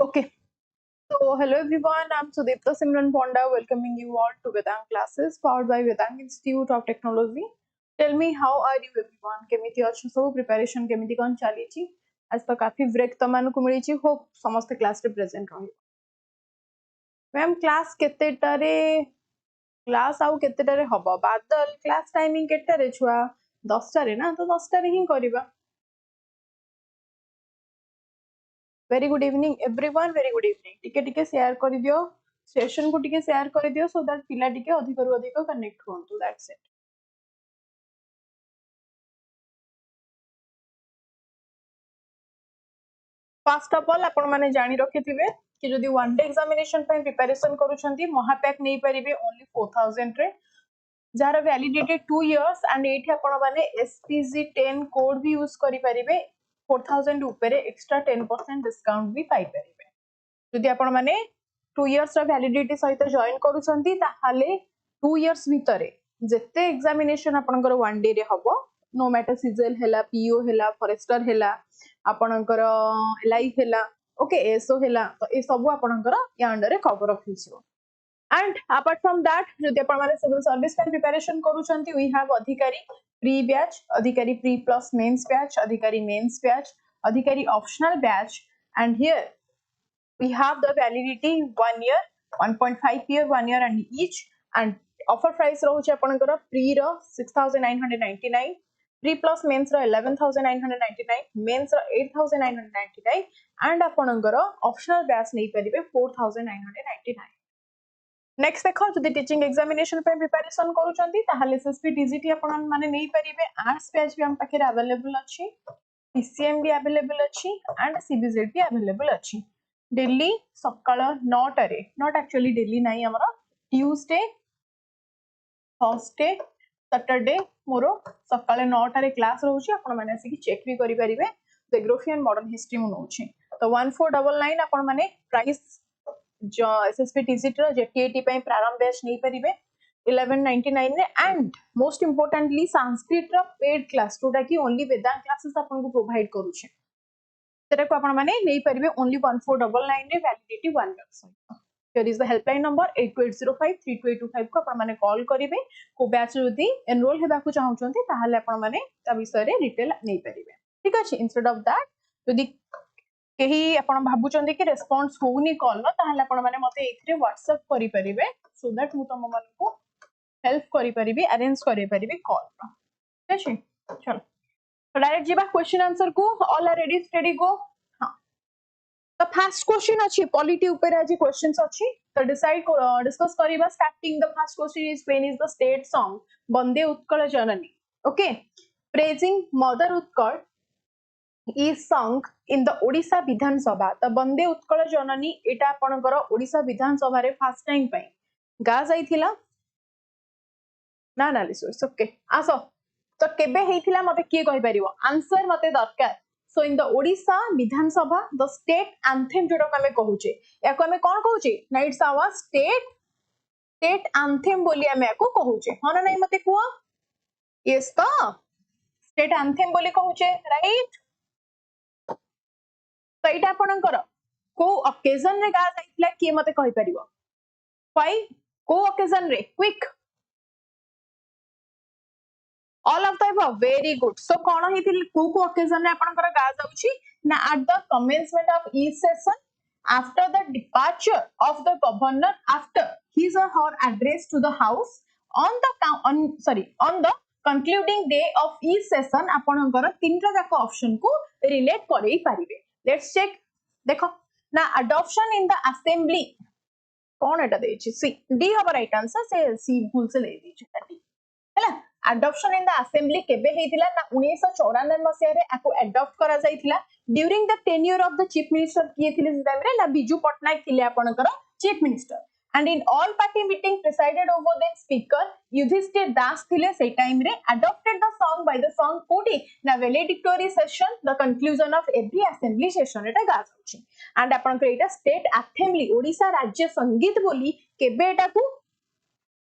Okay. So, hello everyone. I'm Sudipta Simran Ponda, welcoming you all to Vedang classes powered by Vedang Institute of Technology. Tell me, how are you everyone? केमिति अच्छो सब preparation केमिति कौन चली ची? आज तो काफी ब्रेक तमान को मिली ची. Hope समस्त क्लास रे प्रेजेंट रही. मैम क्लास केते टारे क्लास आउ केते टारे हबो? बादल क्लास टाइमिंग केते रे छुआ? 10 टारे ना तो 10 टारे ही करिबा. Very good evening everyone. Very good evening. टिके टिके शेयर कर दियो. सेशन को टिके शेयर कर दियो सो दैट पिला टिके अधिक रु अधिक कनेक्ट होंतु. That's it. First of all आपण माने जानि रखिथिबे कि जदि वन डे एग्जामिनेशन पे प्रिपरेशन करूछंती महापैक नै परिबे ओनली 4000 रे, जार वैलिडिटी 2 इयर्स एंड एठी आपण माने एसपीजी 10 कोड भी यूज करि परिबे. 4000 ऊपर एक्स्ट्रा 10% डिस्काउंट भी पाई परिबे. जदि आपण माने 2 इयर्स रा वैलिडिटी सहित जॉइन करूछंती ताहाले 2 इयर्स भितरे जेते एग्जामिनेशन आपनकर वन डे रे हबो, नो मैटर सीजीएल हैला, पीओ हैला, फॉरेस्टर हैला, आपनकर एलआई हैला, ओके एसओ हैला, तो ए सब आपनकर या अंडर रे कवर ऑफ हिसो. एंड अपार्ट फ्रॉम दैट जदि आपण माने सिविल सर्विस पे प्रिपरेशन करूछंती वी हैव अधिकारी प्री बैच, अधिकारी प्री प्लस मेंस बैच, अधिकारी मेंस बैच, अधिकारी optional batch, and here we have the validity 1 year, 1.5 year, 1 year and each, and offer price रहुचे आपनकर pre row 6999, pre plus mains row 11999, mains row 8999 and आपनकर optional batch नहीं परिबे 4999. Next देखो जदि teaching examination पे preparation करूचंती ताहाले SSP TGT आपन माने नहीं परिबे. आर्ट्स बैच भी हम पाखे अवेलेबल अछि, पीसीएम भी अवेलेबल अछि एंड सीबीजेड भी अवेलेबल अछि. डेली सकाळ 9 टारे, नॉट एक्चुअली डेली नाही हमरा, ट्यूसडे, थर्सडे, सैटरडे मोरो सकाळ 9 टारे क्लास रहउची. आपण माने आसी चेक भी करि परिबे. जियोग्राफी एंड मॉडर्न हिस्ट्री मु नउची. तो 1499 आपण माने प्राइस जो एसएसपी टीजीटी रो जेटीएटी पे प्रारंभ बैच नहीं परिबे 1199 रे. एंड मोस्ट इंपोर्टेंटली संस्कृत रो पेड क्लास जोटा कि ओनली वेदांत क्लासेस आपन को प्रोवाइड करूचे, तेरे को आपण माने नहीं परिबे ओनली 1499 रे validity 1 year. Here is the helpline number 8280532825 को आपण माने कॉल करिवे. को बैच जदी एनरोल हेबा को चाहउचंती ताहाले आपण माने ता विषय रे डिटेल नै परिबे. ठीक अछि. इंस्टेड ऑफ दैट जदी केही आपण भाबुचंती कि रेस्पॉन्स होउनी कॉल न ताहाले आपण माने मते एथिरे व्हाट्सएप करि परिबे सो दैट मु तम मन को हेल्प करि परिबे, अरेंज करि परिबे कॉल. ठीक अछि. चलो तो डायरेक्ट जीवा क्वेश्चन आंसर को. ऑल आर रेडी, स्टडी गो. हां तो फर्स्ट क्वेश्चन अछि पॉलिटी ऊपर आज क्वेश्चंस अछि तो डिस्कस करिबा. Starting the first question is when is the state song Vande Utkal Janani. Okay, praising mother Utkal is song in the Odisha Vidhan Sabha. तो वंदे उत्कल जननी एटा आपनकर ओडिशा विधान सभा रे फर्स्ट टाइम पई गा जाइथिला ना एनालिसिस. ओके आसो तो केबे हेइथिला मते की कहि परिबो? आंसर मते दरकार. So in the Odisha Vidhansabha the state anthem जोटा हमें कहूचे याको हमें कोन कहूचे ना इट्स आवर स्टेट एंथेम बोली हमें याको कहूचे. ह ना नहीं मते कुआ? यस तो स्टेट एंथेम बोली कहूचे, राइट. तो एटा आपनकर को ओकेजन रे गा जाइथिला की मते कहि परिबो? व्हाई को ओकेजन रे? Quick all of the above. Very good. So कोन हिथिल को ओकेजन रे आपनकर गा जाउची ना at the commencement of each session, after the departure of the governor, after his or her address to the house, on the concluding day of each session आपनकर तीनटा जाक option को रिलेट करई पारिबे. Let's check. देखो ना adoption in the assembly कोन एटा देछि? C D हबो right answer. से सी भूल से ले दीछि डी हैला. adoption in the assembly केबे हेतिला ना 1994 मसिया रे आको अडॉप्ट करा जाइथिला during the tenure of the chief minister किए थिले से टाइम रे ना बिजू पटनायक थिले आपनकर chief minister. And in all party meeting presided over the speaker Yudhishthir Das थिले से टाइम रे adopted the song by the song कोडी ना valedictory session the conclusion of every assembly session एटा गा जाउची. एंड आपनकर एटा स्टेट असेंबली ओडिशा राज्य संगीत बोली केबे एटा को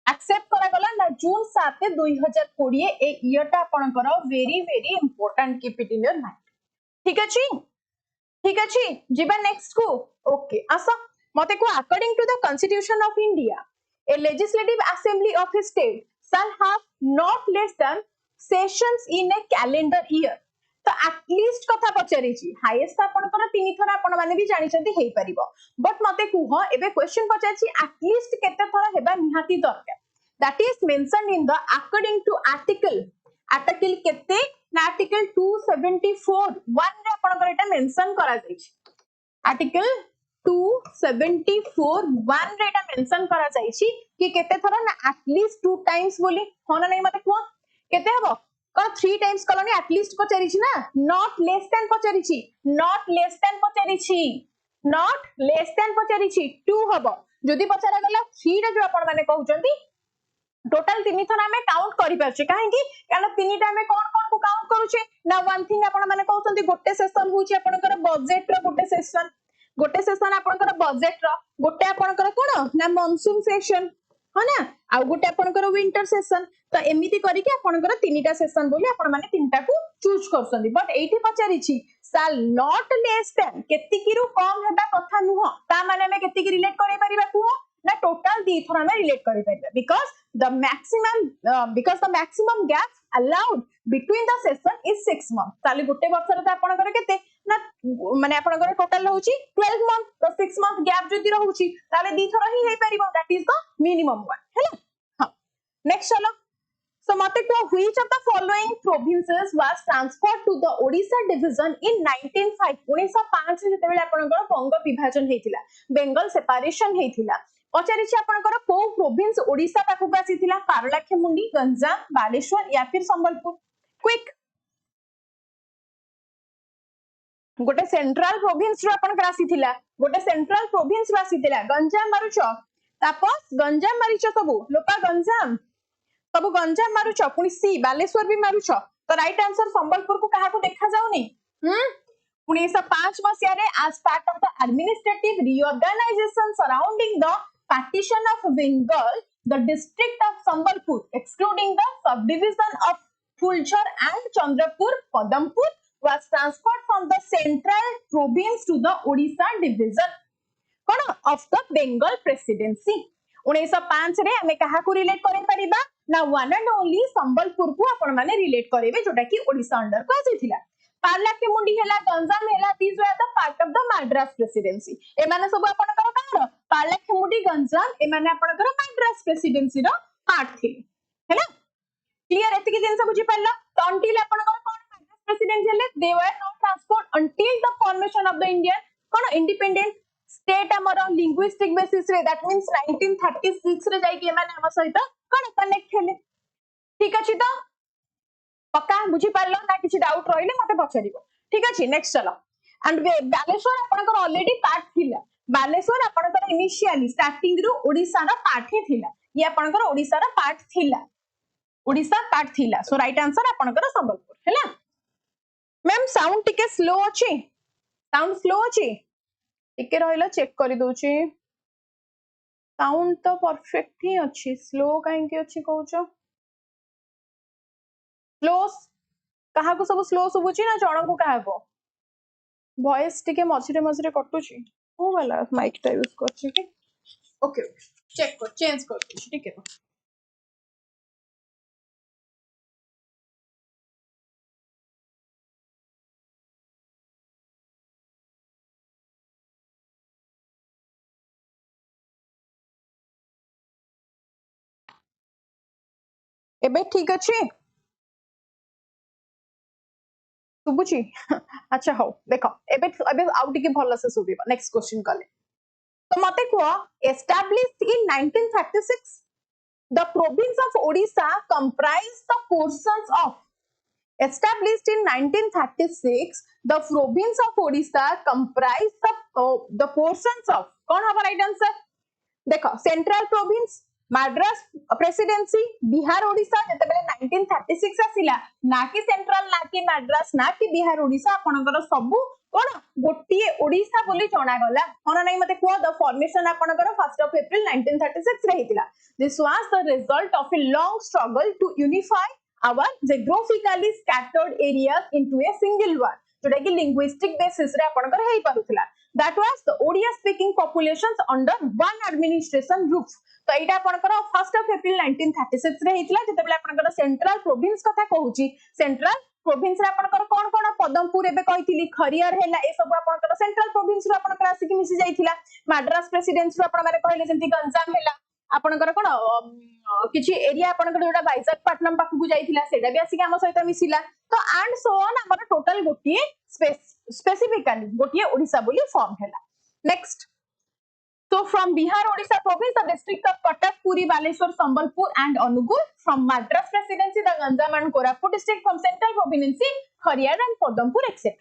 एक्सेप्ट करा गला ना जून 7 2020 ए ईयर टा आपनकर very very important keep it in your mind. ठीक अछि. ठीक अछि जिबा नेक्स्ट को ओके आसा मते को according to the constitution of India a legislative assembly of a state shall have not less than sessions in a calendar year तो एटलीस्ट कथा पचारि छी हाईएस्ट आपनकर तीन थरा आपन माने भी जानि छथि हेई परिबो बट मते कुह एबे क्वेश्चन पचारि छी एटलीस्ट केते थरा हेबा निहाती दरकार that is mentioned in the according to article केते आर्टिकल 274 1 रे आपनकर एटा मेंशन करा जाय छी आर्टिकल 274 1 रे एटा मेंशन करा जाय छी कि केते थरा ना एटलीस्ट 2 टाइम्स बोली होना नहीं मते कुह केते हबो कौन 3 टाइम्स कलोनी एटलीस्ट पचारि छी ना नॉट लेस देन पचारि छी नॉट लेस देन पचारि छी नॉट लेस देन पचारि छी 2 हबो जदी पचारा गला 3 रे जो आपण माने कहउचंती टोटल तीन थरा हमें काउंट करि परछे काहे कि कारण तीन टा हमें कोन कोन को काउंट करूछे ना वन थिंग आपण माने कहउचंती गोटे सेशन होउची आपनकर बजेट रो गोटे सेशन आपनकर बजेट रो गोटे आपनकर कोन ना मानसून सेशन है ना आ गोटे आपनकर विंटर सेशन तो एमिति करी के आपनकर तीनटा सेशन बोली आपण माने तीनटा को चूज करसंदी बट एठी पचारि छी shall not less than केतिकिरु कम हेबा कथा नुह ता माने हमें केतिकि रिलेट करै परिबा कुह ना टोटल दी थरा में रिलेट करै परिबा because the maximum gap allowed between the session is 6 months ताले गोटे वर्ष रे आपनकर केते ना माने आपनकर टोटल होउची 12 month तो 6 month गैप जदी रहउची ताले दी थरा ही हे परिबो that is the minimum one हैला हां नेक्स्ट चलो so mate ko which of the following provinces was transferred to the Odisha division in 1905 jete bele apanଙ୍କର Banga ବିଭାଜନ ହେଇଥିଲା ବେଙ୍ଗଲ ସେପାରେशन ହେଇଥିଲା ପଚାରିଛି ଆପଣଙ୍କର କୋ ପ୍ରୋଭିନ୍ସ ओडिशा ପାଖକୁ ଆସିଥିଲା ପାରଳାଖେମୁଣ୍ଡି ଗଞ୍ଜାମ ବାଲେଶ୍ୱର या फिर ସମ୍ବଲପୁର क्विक गोटे सेंट्रल प्रोविंस रो आपनकर आसीथिला गोटे सेंट्रल प्रोविंस रो आसीथिला गंजाम मारुचो तापस गंजाम मारिचो सब गंजाम मारुचो पुनी सी बालेश्वर भी मारुचो तो राइट आंसर संबलपुर को कहा को देखा जाउनी 1905 मसिया रे as part of the administrative reorganization surrounding the partition of Bengal the district of Sambalpur excluding the subdivision of Fulchar and Chandrapur Padampur was transferred from the central province to the Odisha division cone of the Bengal presidency 1905 रे हमें कहा को relate करै परिबा ना one and only Sambalpur को आपण माने relate करेबे जोटा कि ओडिशा अंडर को आसीथिला पारलाखेमुंडी हैला गंजाम हैला this were the part of the Madras presidency ए माने सब आपनकर कार पारलाखेमुंडी गंजाम ए माने आपनकर मद्रास प्रेसिडेंसी रो पार्ट थी हैला क्लियर एति के दिन सब बुझी पारला तो अंटिल आपनकर कोन मद्रास प्रेसिडेंसी हेले they were not transferred until the formation of the Indian कोन इंडिपेंडेंट स्टेट हमर लिंग्विस्टिक बेसिस रे दैट मींस 1936 रे जाई के माने हम सहित कोन कनेक्ट हेले ठीक अछि तो पक्का बुझी पारलो ना किछि डाउट रहिले मते पछरिबो ठीक अछि नेक्स्ट चलो एंड बालेश्वर आपनकर ऑलरेडी पार्ट थिला बालेश्वर आपनकर इनिशियली स्टार्टिंग रो ओडिसा रा पार्ट ही थिला ये आपनकर ओडिसा रा पार्ट थिला सो राइट आंसर आपनकर संबलपुर हैला मैम साउंड टिके स्लो अछि टिके रहइला चेक करि दोची साउंड तो परफेक्ट ही अछि स्लो काहे के अछि कहउचो स्लो कहा को सब स्लो सुबुची ना जण को कहा को वॉइस टिके मझिरे कटुची ओ वाला माइक टा यूज करछि कि ओके चेक कर चेंज कर दिछि ठीक है एबे ठीक अछि सुबुची अच्छा हो देखो एबे आउट के भलो से सुबिबा नेक्स्ट क्वेश्चन कले तो मते को established in 1936 the province of Odisha comprise the portions of established in 1936 the province of Odisha comprised the portions of कौन हमारा राइट आंसर देखो central province Madras presidency Bihar Odisha जते बेले 1936 आसिला ना कि सेंट्रल ना कि मद्रास ना कि बिहार ओडिशा आपनकर सब कोन गोटी ओडिशा बोली जणा गला कोन नै मते को द फॉर्मेशन आपनकर 1st of April 1936 रे हितिला this was the result of a long struggle to unify our geographically scattered areas into a single one जोटा कि लिंग्विस्टिक बेसिस रे आपनकर हेई पारुथिला that was the Odia speaking populations under one administration roof तो एटा आपनकर 1 अप्रैल 1936 रे हेतिला जते बेले आपनकर सेंट्रल प्रोविंस कथा कहूची सेंट्रल प्रोविंस रे आपनकर कोन कोन पदमपुर एबे कहितली खरियार हेला ए सब आपनकर सेंट्रल प्रोविंस रो आपनकर आसी कि मिसी जाइथिला मद्रास प्रेसिडेंसी रो आपन माने कहले जेंति गंजाम हेला आपनकर कोन किछि एरिया आपनकर जोटा विशाखापट्टनम पाखु जाइथिला सेटा भी आसी कि हम सहित मिसिला तो एंड सो ऑन हमर टोटल गोटिए स्पेसिफिकली गोटिए ओडिसा बोली फॉर्म हेला next So from Bihar, Odisha province, the district of Cuttack, Puri, Baleshwar, Sambalpur and Anugul. From Madras Presidency, the Ganjam and Koraput district. From Central Province, Khariar and Padampur, etc.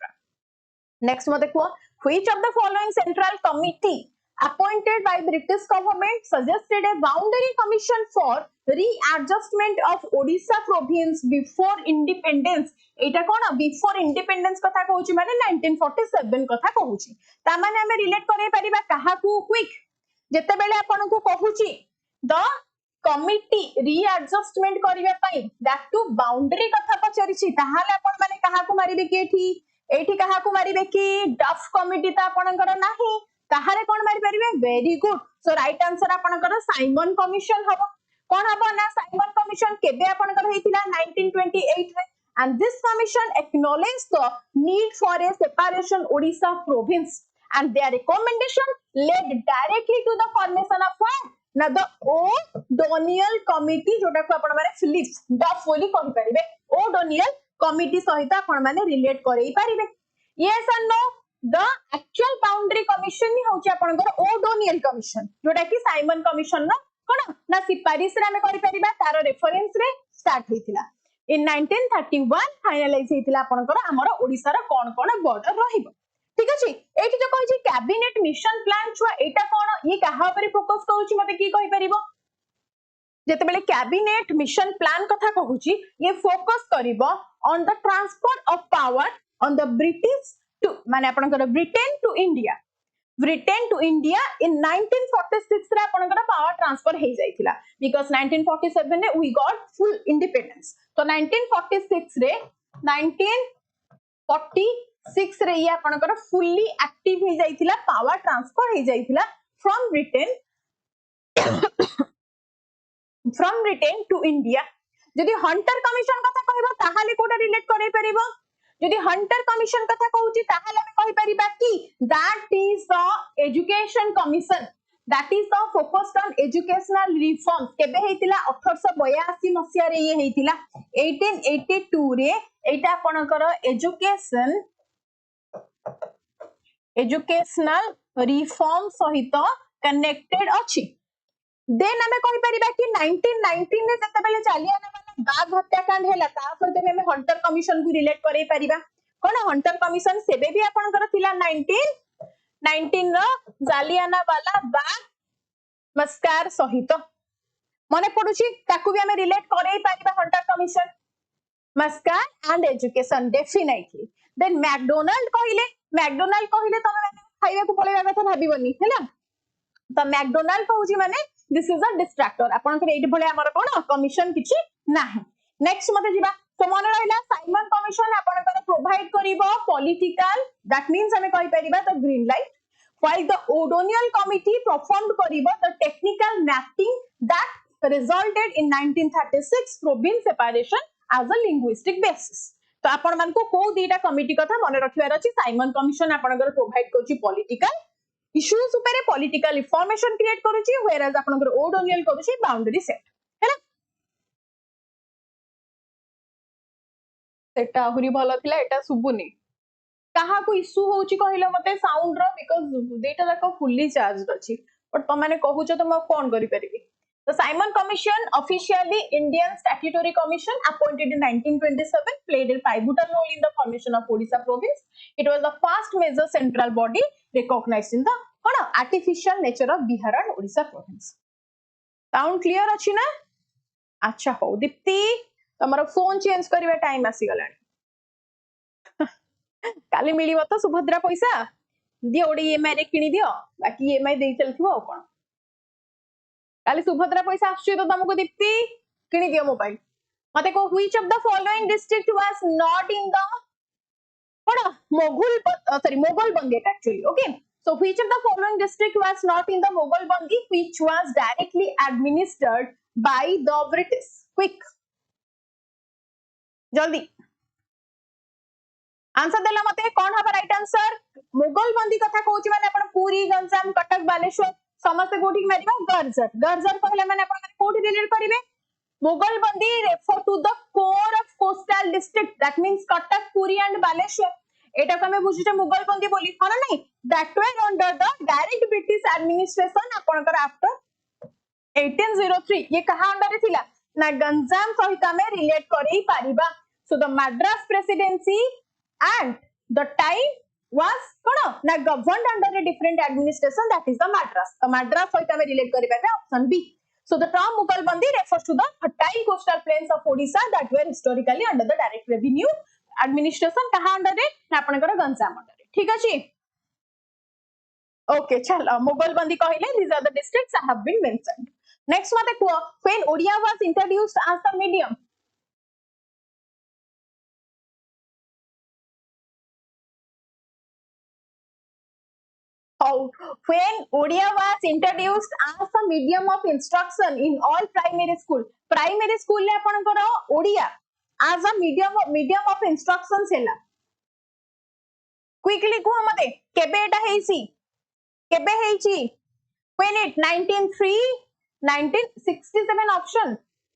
Next, which of the following central committee appointed by British government suggested a boundary commission for readjustment of Odisha province before independence? Etah cone before independence कथा कहूची माने 1947 कथा कहूची ता माने हमें relate करे परिबा काहा को quick जते बेले आपन को कहूची द कमिटी रीएडजस्टमेंट करिवा पई दैट टू बाउंड्री कथा पचरिछि ताहाले आपन माने काहा को मारिबे की एठी काहा को मारिबे की डफ कमिटी ता आपनकर नाही ताहाले कोन मारि परिबे very good so right answer आपनकर साइमन कमिशन हबो कोन हबो ना साइमन कमिशन केबे आपनकर हेतिला 1928 रे and this commission acknowledged the need for a separation Odisha province and their recommendation led directly to the formation of what now the O'Donnell committee जोटा को आपण माने फिलिप्स डफ बोली कहि परिबे O'Donnell committee सहित आपण माने रिलेट करई परिबे yes or no the actual boundary commission नि होची आपनकर O'Donnell commission जोटा कि साइमन कमिशन न कोन ना सिपारिश रे हमें करि परिबा तार रेफरेंस रे स्टार्ट हेतिला in 1931 फाइनलाइज हेतिला आपनकर हमर ओडिसा रा कोन कोन बॉर्डर रहिबो ठीक अछि एठी जो कहै छी कैबिनेट मिशन प्लान छुआ एटा कोन ये काहा पर फोकस करूची मते की कहि परिबो जते बेले कैबिनेट मिशन प्लान कथा कहूची ये फोकस करिवो on the transfer of power on the British to माने आपनकर ब्रिटेन टू इंडिया in 1946 रे आपनकर पावर ट्रांसफर हे जाइथिला because 1947 रे we got full independence तो 1946 रे 1946 रे ये आपनकर फुल्ली एक्टिव हे जाइथिला पावर ट्रांसफर हे जाइथिला from Britain to India जदि हंटर कमिशन कथा कहबो ताहाले कोटा रिलेट करै परिबो जदि हंटर कमिशन कथा कहूची ताहाले हम कहि परिबा कि that is the education commission that is the focused on educational reforms केबे हेतिला 1882 मसिया रे ये हेतिला 1882 रे एटा आपनकर एजुकेशनल रिफॉर्म सहित कनेक्टेड अछि देन हमें कहि परिबा कि 1919 रे जते बेले चालियाना वाला बाघ हत्याकांड हेला ता सहित हमें हंटर कमिशन को रिलेट करे परिबा कोन हंटर कमिशन सेबे भी आपनकर थिला 1919 रो जालियाना वाला बाघ मस्कार सहित मने पडुची ताकू भी हमें रिलेट करे परिबा हंटर कमिशन मस्कार and education definitely then McDonald कहिले तमे खाइबा को पळेबा कथा भाबिबनी हैला तो मैकडोनाल्ड कहूची माने दिस इज अ डिस्ट्रैक्टर आपन के एठी भले हमर कोन कमिशन किछि नाही नेक्स्ट मते जिबा तो मन रहला साइमन कमिशन आपन के प्रोवाइड करिवो पॉलिटिकल दैट मींस हमें कहि परिबा तो green light while the O'Donnell committee performed karibo the technical mapping that resulted in 1936 province separation as a linguistic basis तो आपन मन को दीटा कमिटी कथा मन रखिवार अछि साइमन कमिशन आपन के प्रोवाइड करछि पॉलिटिकल इश्यूज ऊपर पॉलिटिकल इंफॉर्मेशन क्रिएट करूची व्हेयर एज आपन के O'Donnell करूची बाउंड्री सेट हैला सेटा हुरी भलो थिला एटा सुबुनी कहा को इश्यू होउची कहिलो मते साउंड रो बिकॉज़ डेटा जाको फुल्ली चार्जड अछि बट त माने कहूचो त म कोन करि परिबी The Simon Commission, officially Indian Statutory Commission, appointed in 1927, played a pivotal role in the formation of Odisha province. It was the first major central body recognized in the artificial nature of Bihar and Odisha province. Sound clear अछि ना? अच्छा हो Deepti तमरो phone change करिवे time आसी गलानी काली मिलिबो तो सुभद्रा पैसा दियो OD EMI रे किनी दियो बाकी ईएमआई देई चलथिबो आ कोन काली सुभद्रा पैसा आछी तो तुमको दीप्ति किनी दियो मोबाइल मते को which of the following district was not in the what Moghulbandi actually. Okay, so which of the following district was not in the Moghulbandi, which was directly administered by the British? Quick, जल्दी answer देला मते कौन हबा right answer? मोगलबंदी कथा कहूची माने आपण पुरी गंजाम कटक बालेश्वर समस्त कोठी मारिबा गर्जर गर्जर कहले माने आपण माने कोठी रिलेट करिवे Mughalbandi refer to the core of coastal district that means Cuttack Puri and Baleshwar एटा को हमें बुझिटे मोगलबंदी बोली ह ना नहीं that were under the direct British administration आपनकर आफ्टर 1803 ये कहा अंडर रे थिला ना गंजाम सहित हमें रिलेट करै Paribas so the Madras presidency and the time was kono na governed under a different administration that is the Madras सहित हमें relate करि पाबे option B. So the term Moghulbandi refers to the fertile coastal plains of Odisha that were historically under the direct revenue administration कहा under रे आपनकर Ganjam under रे ठीक अछि okay चलो Moghulbandi कहले these are the districts I have been mentioned. Next मते को when Odia was introduced as the medium when Odia was introduced as a medium of instruction in all primary school le apankara Odia as a medium of instructions hela quickly ku mate kebe eta heisi kebe heichi when it 1967 option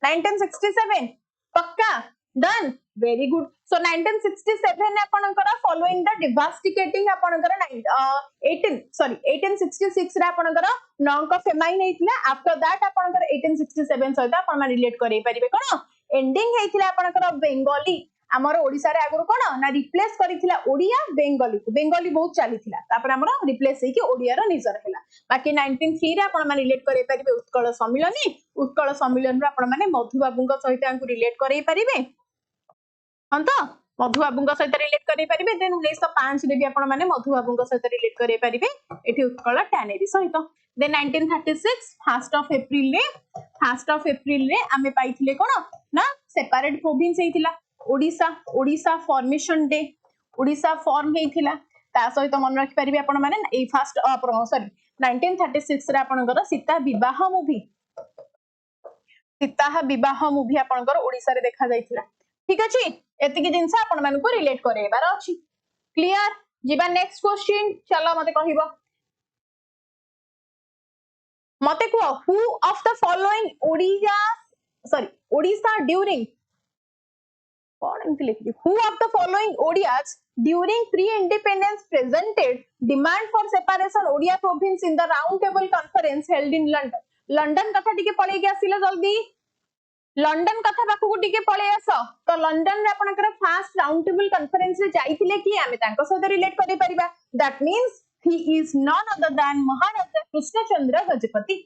1967 pakka done very good so 1967 apankara following the devastating apankara 1866 रे apankara nonk of famine heitila after that apankara 1867 सहित आपण relate करै परिबे कोन ending हेतिला apankara Bengali हमर ओडिसा रे आगुर कोन ना replace करिथिला Odia Bengali बहुत चलीथिला तापर हमर रिप्लेस हे कि ओडिया रो निजर हैला बाकी 1903 रे आपण माने रिलेट करै परिबे उत्कल सम्मिलन रे आपण माने मधुबाबुंग सहित आंकु रिलेट करै परिबे हन तो मधुबाबुंग सहित रिलेट करै परिबे देन 1905 रे भी आपण माने मधुबाबुंग सहित रिलेट करै परिबे एठी उत्कल टैनेरी सहित देन 1936 1st of April रे आमे पाइथिले कोन ना सेपरेट प्रोविंस हेतिला Odisha formation day Odisha form हेतिला ता सहित मन रखि परिबे आपण माने ए फर्स्ट सॉरी 1936 रे आपनकर सीता विवाह मूवी आपनकर ओडिसा रे देखा जाइथिला ठीक अछि एतिकी जिंस आपण मानको रिलेट करेबार अछि क्लियर जिबा नेक्स्ट क्वेश्चन चलो मते कहिबो मते को who of the following Odisha during who of the following Odias during pre-independence presented demand for separation Odia province in the round table conference held in London कथा टिके पळे गया सिला जल्दी लंडन कथा पाखु टिके पळे आसो तो लंडन रे आपनकर फर्स्ट राउंड टेबल कॉन्फ्रेंस रे जाइथिले कि आमे तांको सहित रिलेट करि परिबा that means he is none other than Maharaja Krishnachandra Gajapati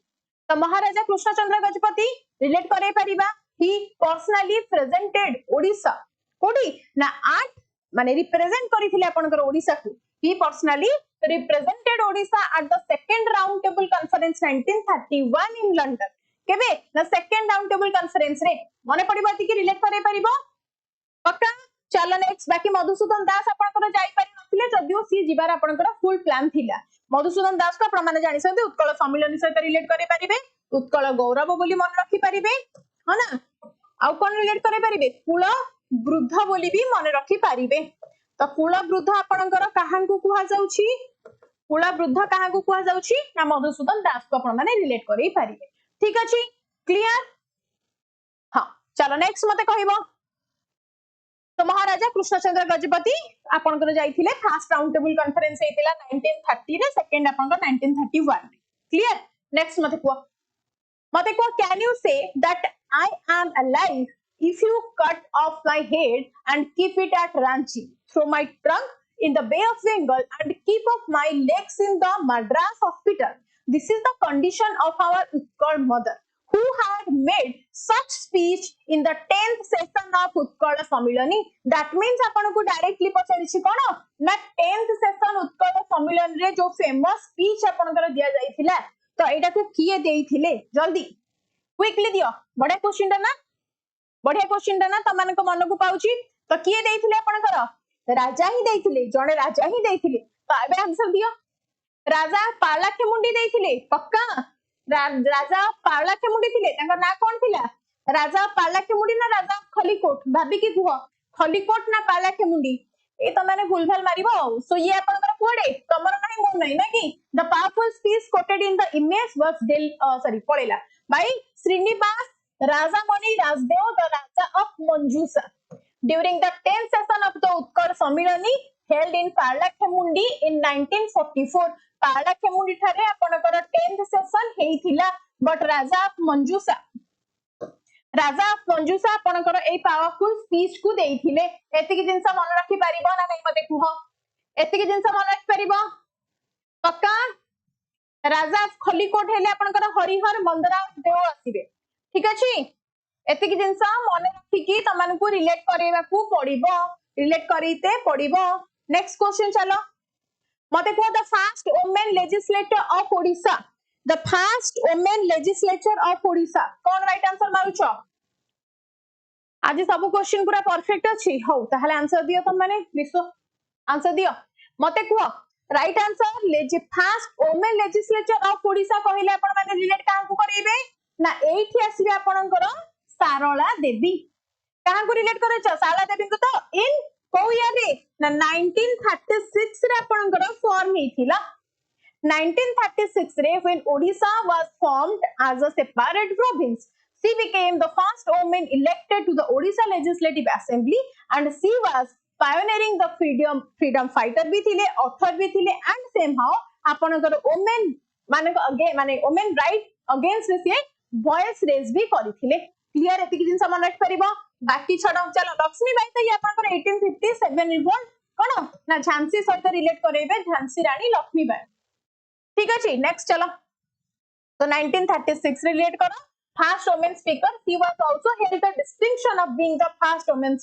तो महाराजा कृष्णचंद्र गजपति रिलेट करि परिबा he personally presented Odisha कोडी ना 8 माने रिप्रेजेंट करिथिले आपनकर ओडिसा को he personally represented Odisha at the second round table conference 1931 in London केबे ना सेकंड राउंड टेबल कॉन्फ्रेंस रे मने पडिबा कि रिलेट करै परिबो पक्का चलो नेक्स्ट बाकी मधुसूदन दास आपनकर जाई पारि नथिले जदियो सी जिबार आपनकर फुल प्लान थिला मधुसूदन दास को प्रमाण जानि सते उत्कल सम्मेलन सहित रिलेट करै परिबे उत्कल गौरव बोली मन रखि परिबे है ना आउ कोन रिलेट करै परिबे कुल वृद्ध बोली भी मन रखि परिबे तो कुल वृद्ध आपनकर काहांकु कुहा जाउछि कुल वृद्ध काहांकु कुहा जाउछि ना मधुसूदन दास को आपण माने रिलेट करै परिबे ठीक अछि क्लियर हां चलो नेक्स्ट मते कहिबो तो महाराजा कृष्णचंद्र गजपति आपनकर जाइथिले फर्स्ट राउंड टेबल कॉन्फ्रेंस हेतिला 1930 रे सेकंड आपनकर 1931 क्लियर नेक्स्ट मते को can you say that I am alive if you cut off my head and keep it at Ranchi, throw my trunk in the Bay of Bengal and keep up my legs in the Madras hospital? This is the condition of our Utkal mother who had made such speech in the 10th session of Utkal Sammilani. That means आपण को directly पछारिछि कोन ना 10th session Utkal Sammilani रे जो famous speech आपनकर दिया जाइथिला तो एटा को किए देइथिले जल्दी क्विकली दियो बढ़िया क्वेश्चन दा ना तमन को मन को पाउची तो किए देइथिले आपनकर राजा ही देथिले जणे राजा ही देथिले तो एबे आंसर दियो राजा पालाखेमुंडी देथिले पक्का राजा पालाखेमुंडी थिले तांकर ना कोन थिला राजा पालाखेमुंडी ना राजा खलीकोट भाबी की कुह खलीकोट ना पालाखेमुंडी ए त माने भूलभाल मारिबो सो ये आपनकर कोडे तमर नाही मोर नाही ना कि the powerful speech quoted in the image was sorry पळेला भाई Srinivas Raja Mani Rajdev the Raja of Manjusha during the 10th session of the Utkar Samilani held in Parlakhemundi in 1944 Parlakhemundi thare apanakar 10th session heithila but Raja of Manjusa apanakar ei powerful speech ku deithile etiki jinsa मन rakhi paribo na nei mate kuho etiki jinsa मन rakhi paribo pakka Raja of Khalikot hele apanakar Harihar Mandara Deo asibe ठीक अछि एतिकी जिंसा मन रखिकी तमनकु relate करेबाकू पड़िबो relate करिते पड़िबो next question चलो मते को the first women legislator of Odisha the first women legislature of Odisha कोन right answer मारुछो आज सब क्वेश्चन पूरा परफेक्ट अछि हो ताहले आंसर दियो त माने विश्व आंसर दियो मते को right answer first women legislature of Odisha कहिले आपण माने रिलेट काहू करेबे ना एठी आसीबे आपणकर सारला देवी कहां को रिलेट करे छ सारला देवी को तो इन को ईयर रे ना 1936 रे आपनकर फॉर्म हेथिला 1936 रे when Odisha was formed as a separate province she became the first woman elected to the Odisha Legislative Assembly and she was pioneering the freedom fighter भी थिले author भी थिले and somehow आपनकर women माने women right against से voice raise भी करिथिले clear एतिकी जिंस मन रख परिबो बाकी छडो चलो लक्ष्मी बाई त या आपनकर 1857 रिवोल्ट कोन ना झांसी सहित रिलेट करेबे झांसी रानी लक्ष्मी बाई ठीक अछि नेक्स्ट चलो तो 1936 रिलेट करो first women speaker she was also held the distinction of being the first women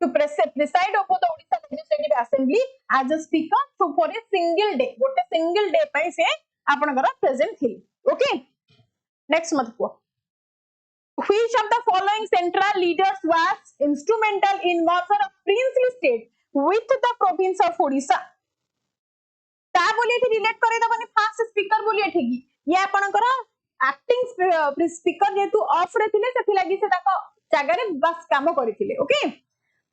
to preside over the Odisha legislative assembly as a speaker for a single day गोटे single day पई से आपनकर present थी okay next मत को Which of the following central leaders was instrumental in merger of princely state with the province of Odisha? ता बोली एठी रिलेट करे दबनी फास्ट स्पीकर बोली एठी की ये आपनकर एक्टिंग स्पीकर जेतु ऑफ रे थिले सेथि लागि से ताको जागा रे बस काम करिथिले ओके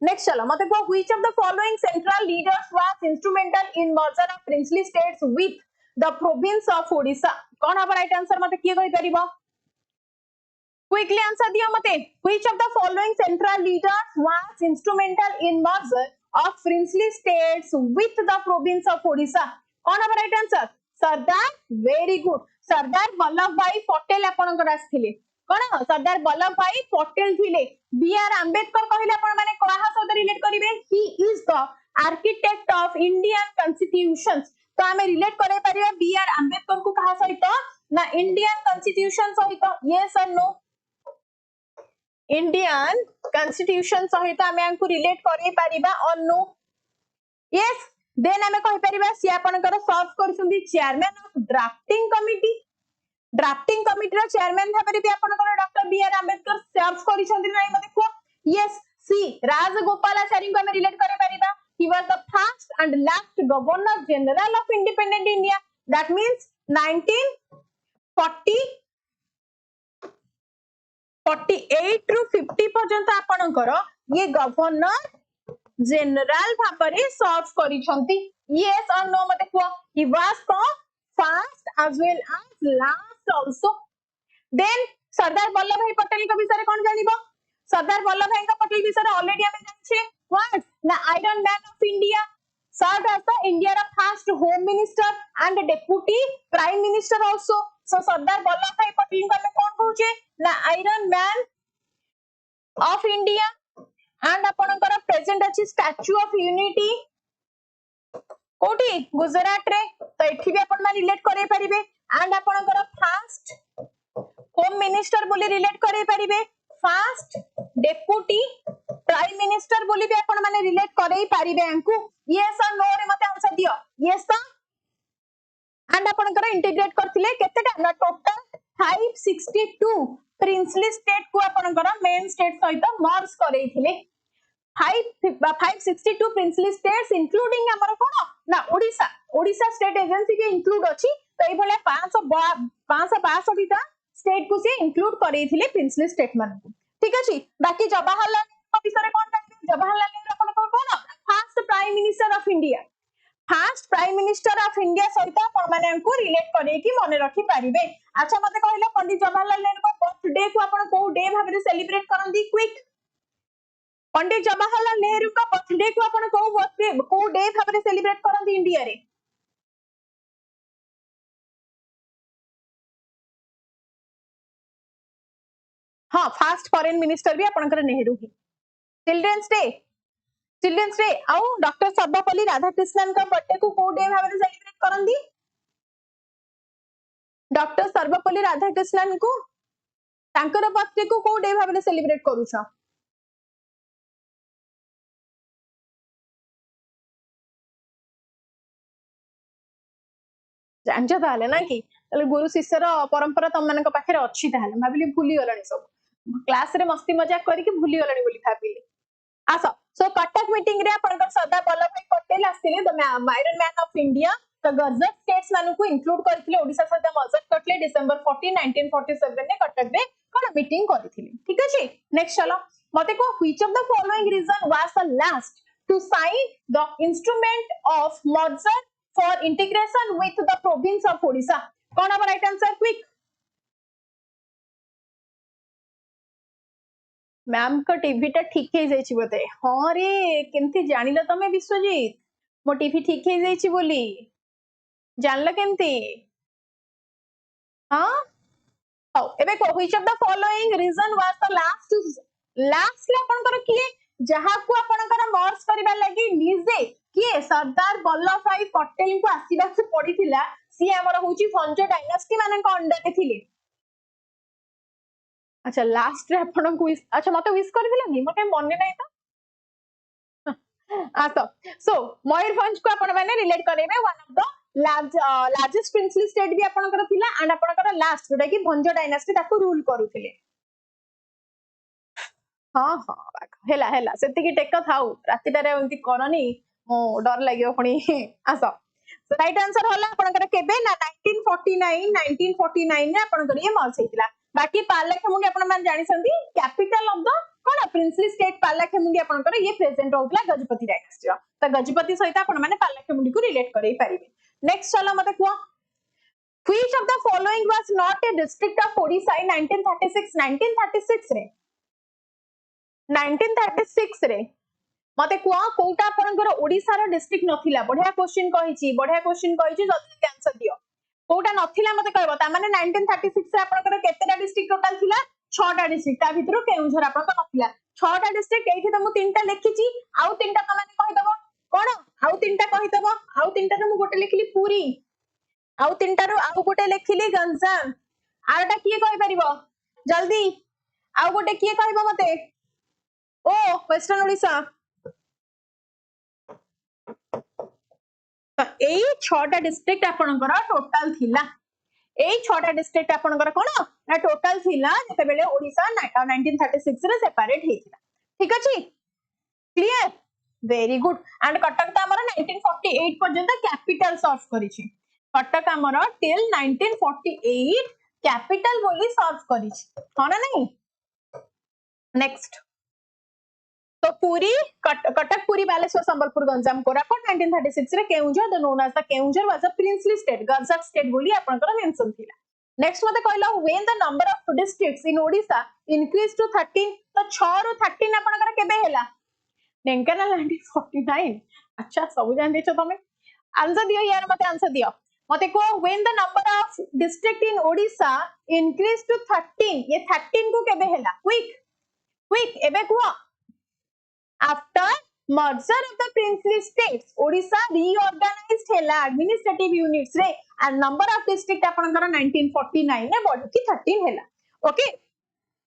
नेक्स्ट चलो मते को which of the following central leaders was instrumental in merger of princely states with the province of Odisha कोन हबा राइट आंसर मते की कहि परिबो Quickly answer दियो मते which of the following central leaders was instrumental in merger of princely states with the province of Odisha कोन हबा right answer सरदार very good सरदार Vallabhbhai Patel आपनकर आस्थिले कोन सरदार Vallabhbhai Patel थिले B R Ambedkar कहिले आपण माने कहा सहित रिलेट करिवे ही is the architect of Indian constitutions तो हमें रिलेट करे परिबा बी आर अंबेडकर को कहा सहित ना इंडियन कॉन्स्टिट्यूशन सहित यस और नो इंडियन कॉन्स्टिट्यूशन सहित आमे आंकु रिलेट करै परिबा और नो यस देन आमे कहि परिबा सी आपनकर सर्व करसुंदी चेयरमैन ऑफ ड्राफ्टिंग कमिटी रो चेयरमैन भाबरे भी आपनकर डॉक्टर बी आर अंबेडकर सर्व करिसंदी नै मते को यस सी राजगोपालाचारी को आमे रिलेट करै परिबा he was the first and last governor general of independent India that means 48 ରୁ 50 पर्यंत आपनकर ये गवर्नर जनरल भाबरे सर्व करिसंती यस और नो मते को he was the first as well as last also then Sardar Vallabhbhai Patel के विषय कोन जानिबो सरदार वल्लभ भाई पटेल विषय ऑलरेडी हमें जानछे व्हाट ना iron man of India served as the India first home minister and deputy prime minister also so Sardar Vallabhbhai Patel को हमें कौन कहूचे ना iron man of India and आपनकर प्रेजेंट अछि स्टैच्यू ऑफ यूनिटी कोठी गुजरात रे तो एठी भी अपन मान रिलेट करे परिबे and आपनकर फर्स्ट होम मिनिस्टर बोली रिलेट करे परिबे फर्स्ट डेप्यूटी प्राइम मिनिस्टर बोली भी अपन माने रिलेट करे परिबे अंकु यस और नो रे मते आंसर दियो यस तो एंड आपनकर इंटीग्रेट करथिले केतेटा ना टोटल 562 प्रिंसली स्टेट को आपनकर मेन स्टेट सहित मर्ज करैथिले 562 princely states including हमर कोन ना ओडिशा स्टेट एजेंसी भी इंक्लूड अछि तो ए भले 562 टा स्टेट को से इंक्लूड करैथिले प्रिंसली स्टेट मान ठीक अछि बाकी जवाहरलाल नेहरू विषय कोन कहबे जवाहरलाल नेहरू अपन कोन first prime minister of India fast prime minister of India सहित अपन को रिलेट करे कि मन रखी पारिबे अच्छा मते कहले पंडित जवाहरलाल नेहरू को बर्थडे को अपन को डे भाबरे सेलिब्रेट करंदी क्विक पंडित जवाहरलाल नेहरू का बर्थडे को अपन को डे भाबरे सेलिब्रेट करंदी इंडिया रे हां फास्ट फॉरेन मिनिस्टर भी आपनकर नेहरू ही चिल्ड्रंस डे आउ डॉक्टर सर्वपल्ली राधाकृष्णन का बर्थडे को डे भाबरे सेलिब्रेट करंदी डॉक्टर सर्वपल्ली राधाकृष्णन को तांकर बर्थडे को डे भाबरे सेलिब्रेट करूछ जानछ ताले ना कि ताले गुरु शिष्यर परंपरा तम मानक पाखरे अछि ताले भाबिली भूली गलणी सब क्लास रे मस्ती मजाक करी कि भूली गलणी बोली भाबिली आसो सो कटक मीटिंग रे आपनकर सरदार वल्लभ भाई पटेल आस्थिले the iron man of India the Garjat states मानु को इंक्लूड करथिले ओडिशा सहित मजत करथिले डिसेंबर 14 1947 रे कटक रे कोन मीटिंग करथिले ठीक अछि नेक्स्ट चलो मते को which of the following reason was the last to sign the instrument of merger for integration with the province of Odisha कौन अब राइट आंसर क्विक मैम को टीवी टा ठीक हे जाई छी बते हां रे केमती जानिला तमे विश्वजीत मो टीवी ठीक हे जाई छी बोली जानला केमती हां हाउ एबे को which of the following reason was the last ले अपन कर किए जहा को अपन कर मर्ज करबा लागि निजे किए सरदार वल्लभ भाई पटेल को आसीबा से पड़ीथिला सी हमर होची भंज डायनास्टी माने को अंडर थिले अच्छा लास्ट रे अपन को अच्छा मते विश करबिला नि मते मने नै त आतो सो मयूरभंज को अपन माने रिलेट करेबे one of the largest princely state भी अपन कर थिला एंड अपन कर लास्ट जोटा कि भंज डायनास्टी ताको रूल करूथिले हाँ हाँ हेला हेला सेति की टेक थाउ रातिटारे एंती करनी मो डर लागियो पुनी आसो राइट आंसर होला आपनकर केबे ना 1949 रे आपनकर ये मर्ज हेतिला बाकी पार्लाखेमुंडी आपन मान जानि संदी कैपिटल ऑफ द कोन प्रिंसली स्टेट पार्लाखेमुंडी आपनकर ये प्रेजेंट होतला गजपति डायनास्टी त गजपति सहित आपन माने पार्लाखेमुंडी को रिलेट करै पारिबे नेक्स्ट चलो मते को which of the following was not a district of Odisha in 1936 रे 1936 रे मते कुआ कोटा आपनकर ओडिसा रो डिस्ट्रिक्ट नथिला बढ़िया क्वेश्चन कहिची जल्दी आंसर दियो कोटा नथिला मते कहबो ता माने 1936 रे आपनकर केतेटा डिस्ट्रिक्ट टोटल थिला 6 टा डिस्ट्रिक्ट ता भितरो केउझर आपनकर नथिला 6 टा डिस्ट्रिक्ट एठी त मु तीनटा लिखिची आउ तीनटा त माने कहि दबो कोन आउ तीनटा कहि दबो आउ तीनटा रो मु गोटे लिखली पूरी आउ तीनटा रो आउ गोटे लिखली गंजाम आरटा किए कहि परिबो जल्दी आउ गोटे किए कहबो मते ओ वेस्टर्न ओडिशा तो एई 6टा डिस्ट्रिक्ट आपनकर टोटल थिला एई 6टा डिस्ट्रिक्ट आपनकर कोन ना टोटल थिला जते बेले ओडिशा 1936 रे सेपरेट हेतिला ठीक अछि clear very good and Cuttack त हमर 1948 पर्यंत कैपिटल सर्व करिछि कटक हमर टिल 1948 कैपिटल बोली सर्व करिछि हो ना नहीं नेक्स्ट तो पूरी कटक पूरी बालेश्वर संबलपुर गंजाम कोरापुट 1936 रे Keonjhar the known as the Keonjhar was a princely state Garhjat state बोली आपनकर मेंशन थिला नेक्स्ट मते कहलो when the number of districts in Odisha increase to 13 तो 6 रो 13 आपनकर केबे हैला ढेंकानाल 1949 अच्छा सब जान देछो तमे आंसर दियो यार मते आंसर दियो मते को when the number of district in Odisha increase to 13 ये 13 को केबे हैला क्विक एबे को after merger of the princely states Odisha reorganized hela administrative units रे and number of district आपनकर 1949 रे बढ़ की 13 hela ओके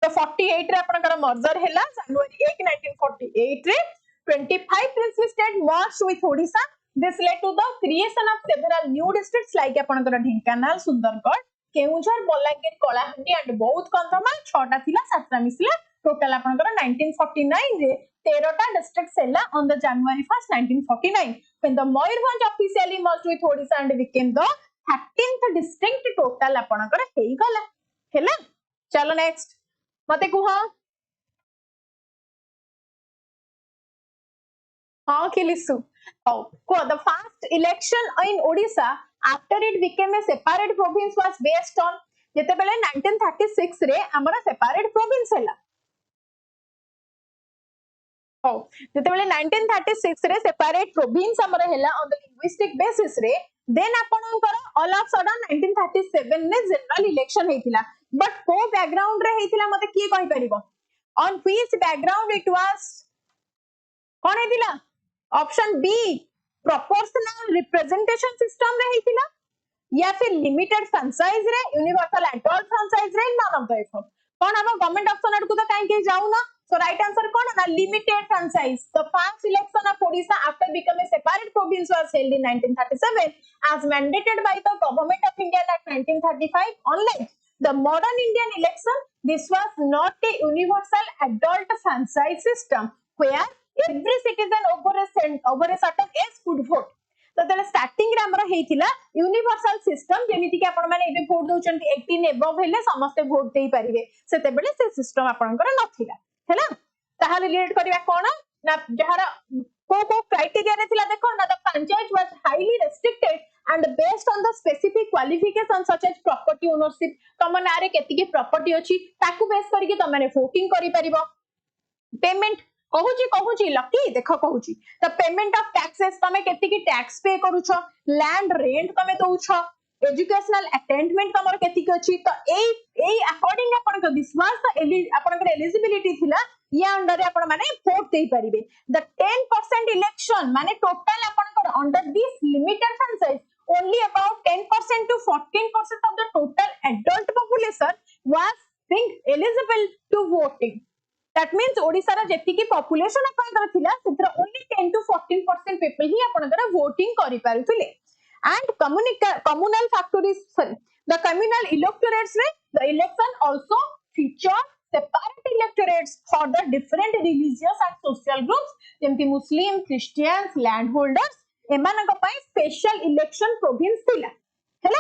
तो 48 रे आपनकर merger hela January 1 1948 रे 25 princely state merged with Odisha this led to the creation of several new districts like आपनकर ढेंकानाल सुंदरगढ़ केउझर बलांगीर कलाहांडी and बहुत कंधमाल 6टा थिला 7टा मिसला टोटल आपनकर 1949 रे 13टा डिस्ट्रिक्ट्स हैला on the January 1st 1949 when the Mayurbhanj officially merged with Odisha and became the 13th district total आपनकर हेई गला हैला चलो नेक्स्ट मते कुह हाँ खिलिसु oh the first election in Odisha after it became a separate province was based on जेते बेले 1936 रे हमरा सेपरेट प्रोविंस हैला हो जेते बेले 1936 रे सेपरेट प्रोविंस हमरा हैला ऑन द लिंग्विस्टिक बेसिस रे देन आपनकर ऑल ऑफ सडन 1937 ने जनरल इलेक्शन हेतिला बट को बैकग्राउंड रे हेतिला मते की कहि परिबो on which background it was कोन हेतिला option B proportional representation system रे हेतिला या फिर लिमिटेड फ्रेंचाइज रे यूनिवर्सल एडल्ट फ्रेंचाइज रे नन ऑफ द एफोर्ट कोन हम गवर्नमेंट ऑप्शन अडकु तो काहे के जाऊ ना सो राइट आंसर कोन ना limited franchise the first election of Odisha after becoming a separate province was held in 1937 as mandated by the government of India at 1935 online the modern Indian election this was not a universal adult franchise system where every citizen over a certain age could vote तो तले starting रे हमर हेतिला universal system जेमिति कि आपण माने एबे vote दोचंती 18 above हेले समस्त वोट देई परिबे सेते बेले से सिस्टम आपनकर नथिला हैला ताहा रिलेट करबा कोन ना जहार को क्राइटेरिया रे थिला देखो ना the panchayat was highly restricted and based on the specific qualifications such as property ownership तम नारे केति के प्रॉपर्टी अछि ताकू बेस करी कि तम माने वोटिंग करि परिबो पेमेंट कहूची लकी देख कहूची द पेमेंट ऑफ टैक्सेस तमे केति की टैक्स पे करूछ लैंड रेंट तमे दउछ एजुकेशनल अटेन्डमेंट तमर केति की अछि तो एई अकॉर्डिंग अपन को विश्वास अपन को एलिजिबिलिटी थिला या अंडर अपन माने वोट देई परिबे द 10% इलेक्शन माने टोटल अपन को under this limited franchise only about 10% to 14% of the total adult population was being eligible to voting that means Odisha ra jeti ki population apanकर थिला सेत्र only 10 to 14% people he apanकर voting करि पारुथिले and communal factories sorry the communal electorates रे the election also feature separate electorates for the different religious and social groups जेमति muslim christians landholders एमानक पई special election province थिला हैला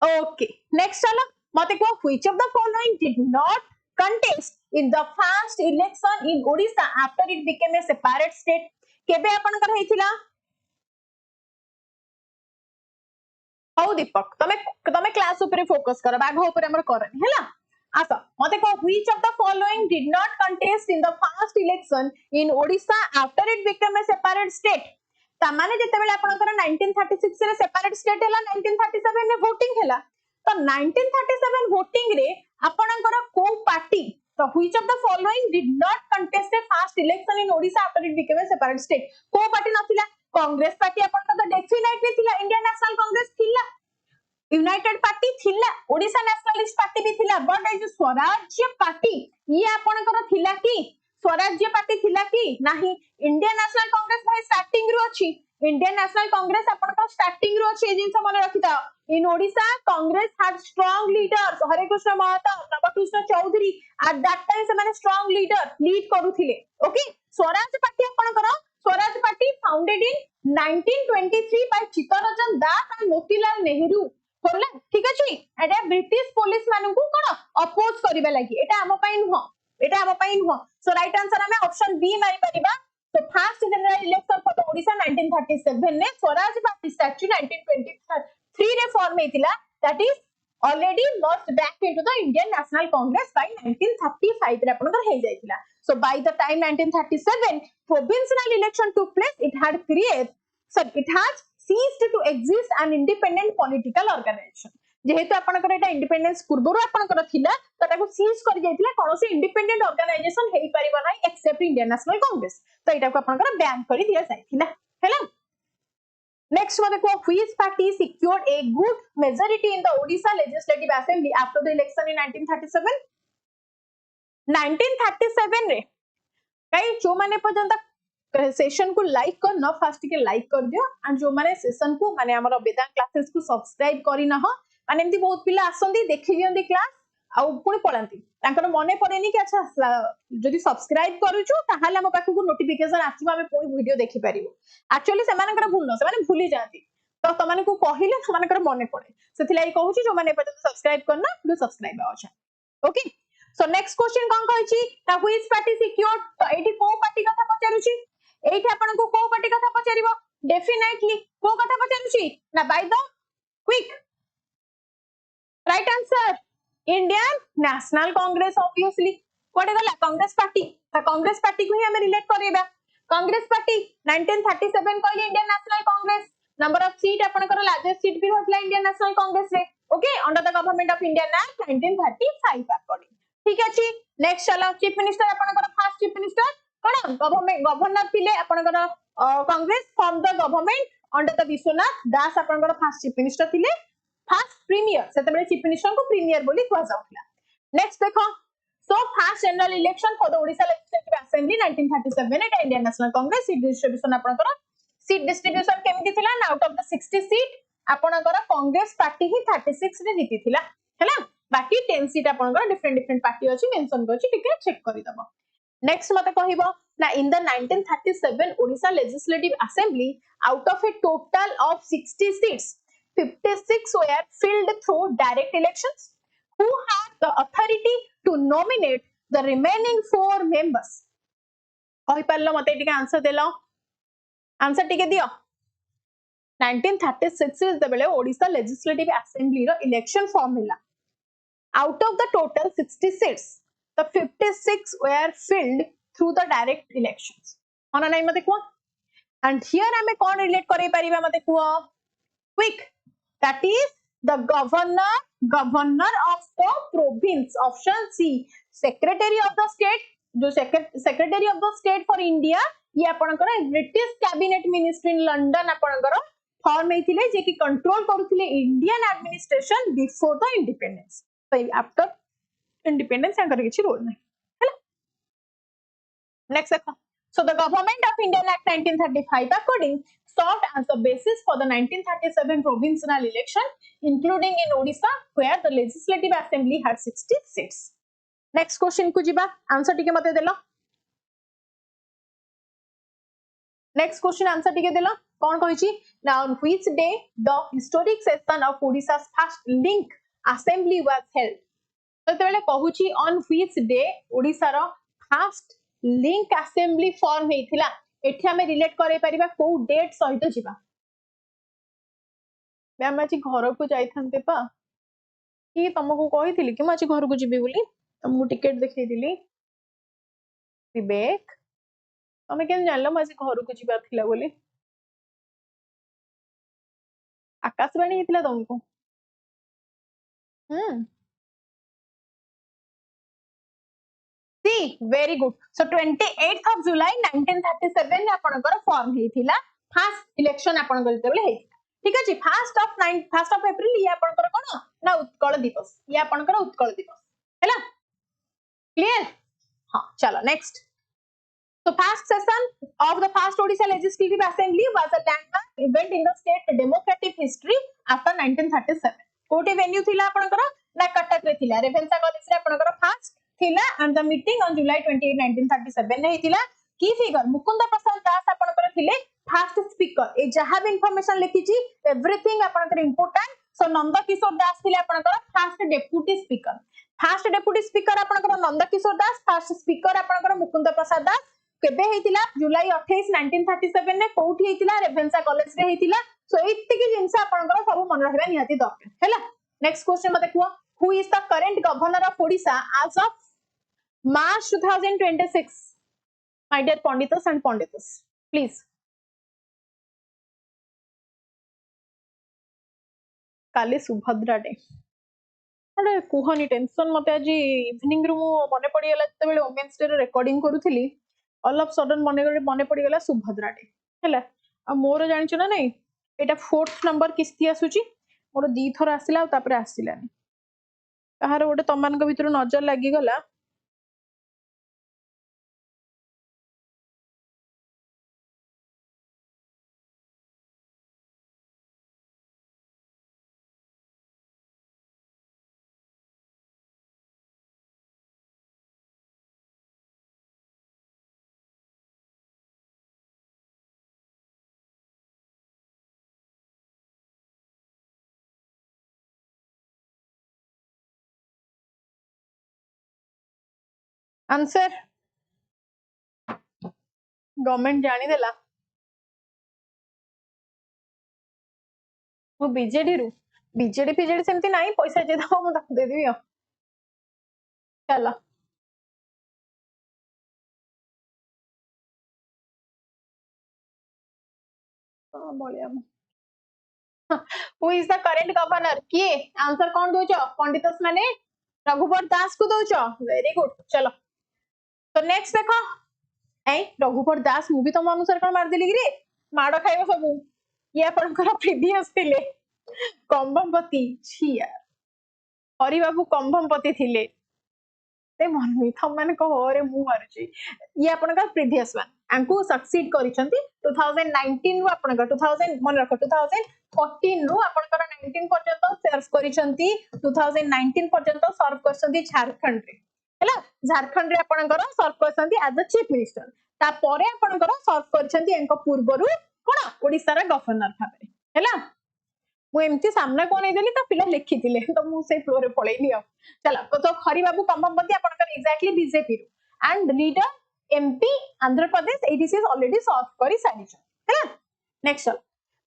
okay next चलो मते को which of the following did not contest in the first election in Odisha after it became a separate state केबे आपन कर हेतिला हौ दीपक तमे क्लास ऊपर फोकस कर बाघ ऊपर हमर करनी हैला आसा मते को which of the following did not contest in the first election in Odisha after it became a separate state ता माने जते बेले आपन कर 1936 रे सेपरेट स्टेट हैला 1937 रे वोटिंग हैला तो 1937 वोटिंग रे आपनकर को पार्टी तो which of the following did not contest A first election in Odisha after it became a separate state को पार्टी नथिला कांग्रेस पार्टी आपनकर तो डेफिनेटली थिला इंडियन नेशनल कांग्रेस थिला यूनाइटेड पार्टी थिला ओडिशा नेशनलिस्ट पार्टी भी थिला बट ए जो स्वराज्य पार्टी ये आपनकर थिला कि स्वराज्य पार्टी थिला कि नाही इंडियन नेशनल कांग्रेस भाई स्टार्टिंग रु अछि इंडियन नेशनल कांग्रेस आपनकर स्टार्टिंग रु अछि जिंस मन रखिता in Odisha Congress had strong leaders Hare Krishna Mahata Navakrishna Chaudhary at that time se mane strong leader lead करूथिले okay स्वराज पार्टी आपनकर Swaraj party founded in 1923 by Chittaranjan Das and Motilal Nehru होला ठीक अछि एटा ब्रिटिश पुलिस मानकु कोन अपोज करिबा लागि एटा हम पई नुह सो राइट आंसर हमें ऑप्शन बी मारि परिबा so first general election for Odisha 1937 ने स्वराज पार्टी स्टैट्यूट 1923 रे form हेतिला that is already merged back into the Indian National Congress by 1935 रे आपनकर हे जाइतिला so by the time 1937 provincial election took place it has ceased to exist an independent political organization जेहेतु आपनकर एटा independence पूर्वरु आपनकर थिला त ताको seize करि जाइतिला कोनोसी इंडिपेंडेंट ऑर्गेनाइजेशन हेई परिबा नै एक्सेप्ट इंडियन नेशनल कांग्रेस तो एटा को आपनकर बैन करि दिया जाइतिला हैला नेक्स्ट मते को which party secured a good majority in the Odisha legislative assembly after the election in 1937 रे काई जो माने पर्यंत सेशन को लाइक कर न फास्ट के लाइक कर दियो एंड जो माने सेशन को माने हमर वेदांत क्लासेस को सब्सक्राइब करी न हो माने एमती बहुत पिला आसंदी देखि दियंदी क्लास आ पुणी पळंती तांकर मने पड़ेनी कि अच्छा जदि सब्सक्राइब करूछु ताहाले हम पाखु नोटिफिकेशन आसीबो हम पुणी वीडियो देखि परिबो एक्चुअली से मानकर भूल न से माने भूली जाती तो तमने को कहिले तमनकर मने पड़े सेथिलाई कहूची जो माने सब्सक्राइब करना डू सब्सक्राइब अच्छा ओके सो नेक्स्ट क्वेश्चन कोन कहैची ता व्हिच पार्टी सिक्योर्ड तो एठी को पार्टी कथा पचारुची एठी आपन को को पार्टी कथा पचारिबो डेफिनेटली को कथा पचारुची ना by the quick right answer Indian National Congress obviously कोडे गला कांग्रेस पार्टी ता कांग्रेस पार्टी को ही हम रिलेट करेबा कांग्रेस पार्टी 1937 कहले Indian National Congress number of seat आपनकर लार्जेस्ट सीट भी होतला इंडियन नेशनल कांग्रेस रे okay under the Government of India Act 1935 according ठीक अछि नेक्स्ट चलो चीफ मिनिस्टर आपनकर फर्स्ट चीफ मिनिस्टर कोन गवर्नमेंट गवर्नर थिले आपनकर Congress form the government under the Vishwanath Das आपनकर फर्स्ट चीफ मिनिस्टर थिले फर्स्ट प्रीमियर सेते बेले चीफ मिनिस्टर को प्रीमियर बोली कुआ जाउतला नेक्स्ट देखो so first general election for the Odisha legislative assembly 1937 Etah Indian National Congress seat distribution आपनकर सीट डिस्ट्रीब्यूशन केमिति थिला आउट ऑफ द 60 सीट आपनकर कांग्रेस पार्टी ही 36 रे जीति थिला हैला बाकी 10 सीट आपनकर डिफरेंट पार्टी अछि मेंशन करछि टिके चेक करि दबो नेक्स्ट मते कहिबो ना in the 1937 Odisha legislative assembly out of A total of 60 seats 56 were filled through direct elections. Who had the authority to nominate the remaining 4 members? कहि परलो मते टिके आंसर देलो आंसर टिके दियो 1936 इज द बेले ओडिशा लेजिस्लेटिव असेंबली रो election form हिला out of the total 60 seats the 56 were filled through the direct elections होना नहीं मते को and here हमें कौन रिलेट करै परिबा मते को quick that is the governor of the province option C secretary of the state जो secretary of the state for India ये आपनकर British cabinet ministry in London आपनकर फॉर्म हेतिले जे कि कंट्रोल करूथिले Indian administration before the independence तो after independence अंकर किछि रोल नै हैला नेक्स्ट देखो so the government of Indian Act 1935 according served as the basis for the 1937 provincial election including in Odisha where the legislative assembly had 60 seats next question ku jiba answer tike mate delo next question answer tike delo kon kohichi now on which day the historic session of Odisha's first link assembly was held तो बेले कहूची on which day Odisha row first link assembly form हेथिला एठी हमें relate करे परिबा को date सहित जिबा ma'am आज घर को जाइथांते पा कि तुमको कहिथिली कि आज घर को जिबी बोली तुमको टिकट देखै दिली विवेक तमे केन जानलो आज घर को जिबा थिला बोली आकाशवाणी हेतिला तुमको See, very good. So 28th of July 1937 ने आपनकर फॉर्म हेथिला फर्स्ट इलेक्शन आपनकर जेतेबेले हेथिला ठीक अछि फर्स्ट ऑफ अप्रैल ये आपनकर कोन ना उत्कल दिवस ये आपनकर उत्कल दिवस हैला क्लियर हां चलो next So first session of the first Odisha Legislative Assembly was a landmark event in the state democratic history after 1937 कोटे वेन्यू थिला आपनकर ना कटक रे थिला रेवेन्सा कॉलेज रे आपनकर फर्स्ट थिला and the meeting on July 28 1937 ने हितिला की फिगर मुकुंद प्रसाद दास आपनकर थिले फर्स्ट स्पीकर ए जहां भी इंफॉर्मेशन लिखिची एवरीथिंग आपनकर इंपोर्टेंट सो नंद किशोर दास थिले आपनकर फर्स्ट डेप्यूटी स्पीकर आपनकर नंद किशोर दास फर्स्ट स्पीकर आपनकर मुकुंद प्रसाद दास केबे हेतिला जुलाई 28 1937 ने कोठी हेतिला रेवेन्सा कॉलेज रे हेतिला सो एतिकी जिंस आपनकर सब मन रहबा निहाती दरकार हैला नेक्स्ट क्वेश्चन मते कुआ who is the current governor of Odisha as of March 2026 my dear Panditas and Panditas please Kali Subhadra day अरे कुहनी टेंशन मते आज इवनिंग रू मने पड़ी गला जते बेले वुमेन्स डे रे रिकॉर्डिंग करूथिली ऑल ऑफ सडन मने पड़ी गला सुभद्रा डे हैला आ मोर जानिछ ना नहीं एटा फोर्थ नंबर किस्ती आसुची मोर दी थर आसिला तापरे आसिलानी कहार गोटे तमान भितर नजर लगी गला आंसर गवर्नमेंट जानी देला वो बीजेडी रु बीजेडी पीजेडी सेमती नहीं पैसा जे दो मु दे देबी चलो बढ़िया who is the current governor किए आंसर कौन दोच पंडितस माने रघुवर दास को दोच वेरी गुड चलो तो नेक्स्ट देखो ए रघुवर दास मु भी तुम अनुसार कौन मार देली रे माड़ खाइबो सब ये आपनकर प्रीवियस थिले कंभमपति छी यार हरि बाबू कंभमपति थिले ते मनमी थम माने कहो रे मु मारुची ये आपनका प्रीवियस वन आंकु सक्सीड करिसंती 2019 रु आपनका 2000 मन रखो 2014 रु आपनकर 19 पर्यंत सर्व करिसंती 2019 पर्यंत सर्व करसंती झारखंड रे हैला झारखंड रे आपनकर सर्व करसंती एज द चीफ मिनिस्टर ता परे आपनकर सर्व करसंती एंको पूर्वरु कोन ओडिसा रा गवर्नर भाबे हैला मु एमती सामना को नहीं देली तो पिला लिखी थिले तो मु से फ्लोर रे पळेली आ चलो तो खरी बाबू कंभमपति आपनकर एग्जैक्टली बीजेपी रु and leader MP Andhra Pradesh एडीसी ऑलरेडी सर्व करी सारी छ हैला नेक्स्ट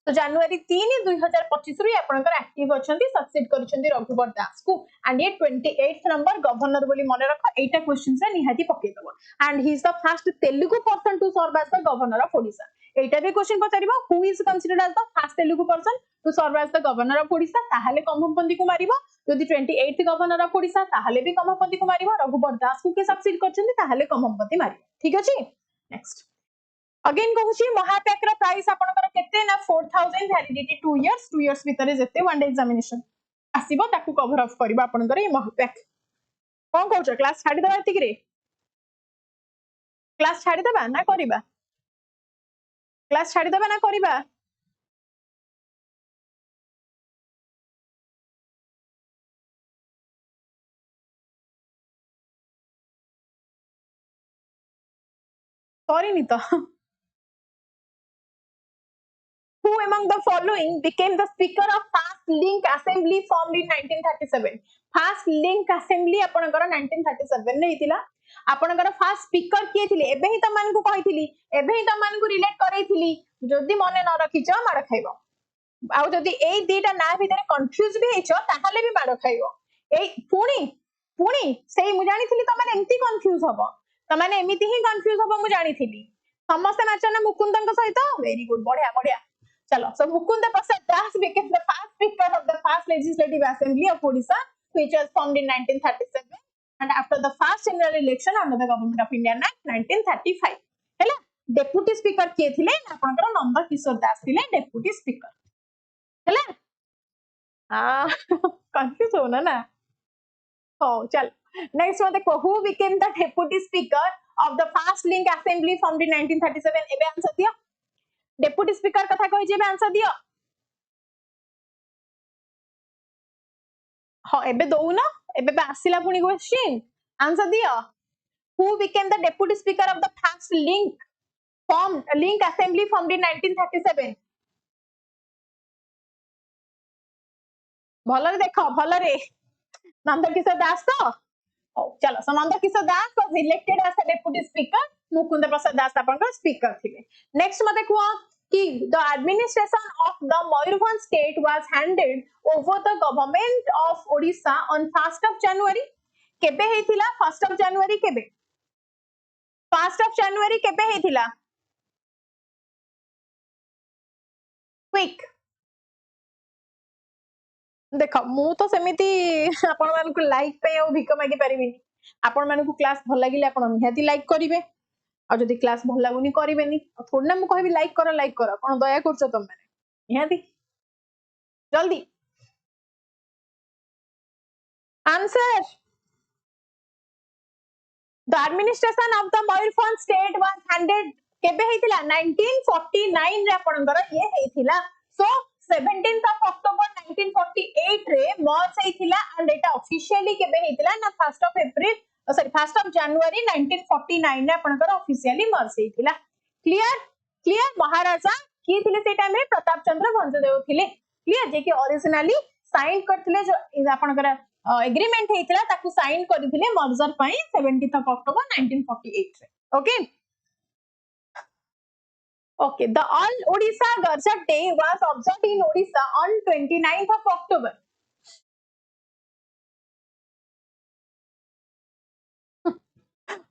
तो जनवरी 3 2025 रु आपनकर एक्टिव अछंती सक्सीड करिसंती रघुवर दास को एंड ये 28th नंबर गवर्नर बोली मन रख एटा क्वेश्चंस रे निहाती पके दबो and he is the first Telugu person to serve as the governor of Odisha एटा भी क्वेश्चन पचारिबो who is considered as the first Telugu person to serve as the governor of Odisha ताहाले कंभमपति को मारिबो यदि 28th गवर्नर ऑफ ओडिशा ताहाले भी कंभमपति को मारिबो रघुवर दास को के सक्सीड करछंती ताहाले कंभमपति मारिबो ठीक अछि नेक्स्ट अगेन कहूची महापैक रा प्राइस आपनकर केते ना 4000 वैलिडिटी 2 इयर्स भीतर जते वन डे एग्जामिनेशन आसीबो ताकू कवर अप करबा आपनकर ये महापैक कोन कहउछ क्लास छाडी दबा एतिक रे क्लास छाडी दबा ना करबा क्लास छाडी दबा ना करबा सॉरी नी तो Who among the following became the speaker of Fast Link Assembly formed in 1937? Fast Link Assembly आपनकर 1937 ने हितिला आपनकर फास्ट स्पीकर किए थिले एबे ही तमान को कहिथिली एबे ही तमान को रिलेट करैथिली जदी मने न रखिछ मार खाइबो आ जदी एई दीटा ना भीतर कंफ्यूज भी हेछ ताहाले भी मार खाइबो एई पुणी सेई मु जानिथिली तमाने एंती कंफ्यूज हबो तमाने एमिति ही कंफ्यूज हबो मु जानिथिली समस्त माचना मुकुंदन के सहित वेरी गुड बढ़िया बढ़िया चलो so Mukunda Prasad Das became the first speaker of the first legislative assembly of Odisha which was formed in 1937 and after the first general election under the government of India Act 1935 हैला deputy speaker किए थिले आपनकर नंद किशोर दास थिले deputy speaker हैला confuse हो ना हो चल नेक्स्ट मते को who became the deputy speaker of the first link assembly formed in 1937 एबे आंसर दियो डेप्यूटी स्पीकर कथा कहि जेबे आंसर दियो हां एबे दउ ना एबे बे आसिला पुनी क्वेश्चन आंसर दियो who became the deputy speaker of the first link assembly formed in 1937 भलरे देखो भलरे नंद किशोर दास तो चलो so Nand Kishore Das was elected as a deputy speaker Mukund प्रसाद दास आपनकर स्पीकर थिले नेक्स्ट मते को कि the administration of the Mayurbhanj state was handed over the government of Odisha on 1st of January केबे हेतिला 1st of January केबे 1st of January केबे हेतिला quick देखो मु तो सेमिति आपण मान को लाइक पे ओ भिक मागी परिबिनी आपण मान को क्लास भल लागिले आपण निहाती लाइक करिवे आ जदी क्लास भल लागुनी करिवेनी थोड़ना मु कहबी लाइक करो कोन दया करछो तुम माने निहाती जल्दी answer the administration of the Mayurbhanj state was handed केबे हेतिला 1949 रे आपनकर ये हेतिला सो 17th of October 1948 रे मर्ज हेतिला एंड एटा ऑफिशियली केबे हेतिला ना 1st of April sorry 1st of January 1949 रे आपनकर ऑफिशियली मर्ज हेतिला क्लियर महाराजा की थिले से टाइम रे प्रताप चंद्र भंजदेव थिले क्लियर जे कि ओरिजिनली साइन करथिले जो आपनकर एग्रीमेंट हेतिला ताकू साइन करथिले मर्जर पई 17th of October 1948 रे okay okay the all Odisha gazette day was observed in Odisha on 29th of October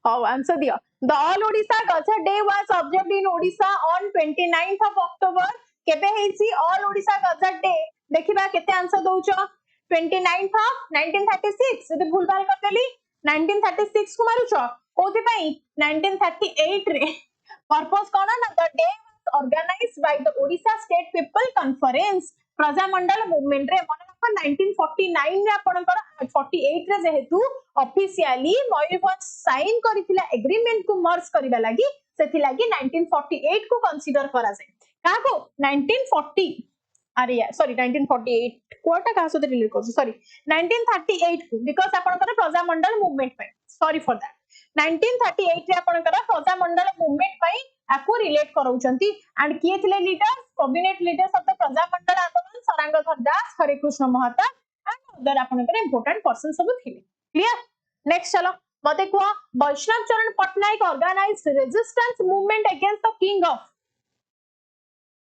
answer दिया the all Odisha gazette day was observed in Odisha on 29th of October केबे हेसी all Odisha gazette day देखिबा केते answer दउचो 29th of 1936 यदि भूल भाल करदेली 1936 को मारुचो कोथि पई 1938 रे पर्पस कोन ना the day was organized by the Odisha state people conference Prajamandal movement रे मन 1949 रे आपनकर 48 रे जेहेतु ऑफिशियली मयूरभंज साइन करिथिला एग्रीमेंट को मर्ज करिबा लागि सेथि लागि 1948 को कंसीडर करा जाय काको 1940 अरे यार सॉरी 1948 कोटा का सो रिलेट कर सॉरी 1938 को बिकॉज़ आपनकर प्रजामंडल मूवमेंट पे सॉरी फॉर दैट 1938 रे आपनकर प्रजामंडल मूवमेंट पे आको रिलेट करउचंती एंड किए थिले leaders cabinet leaders of the Prajamandal आंदोलन सरांगधर दास हरे कृष्ण महता एंड अदर आपनकर इंपोर्टेंट पर्सन सब थिले क्लियर नेक्स्ट चलो मते को Baishnab Charan Patnaik organized resistance movement against the king of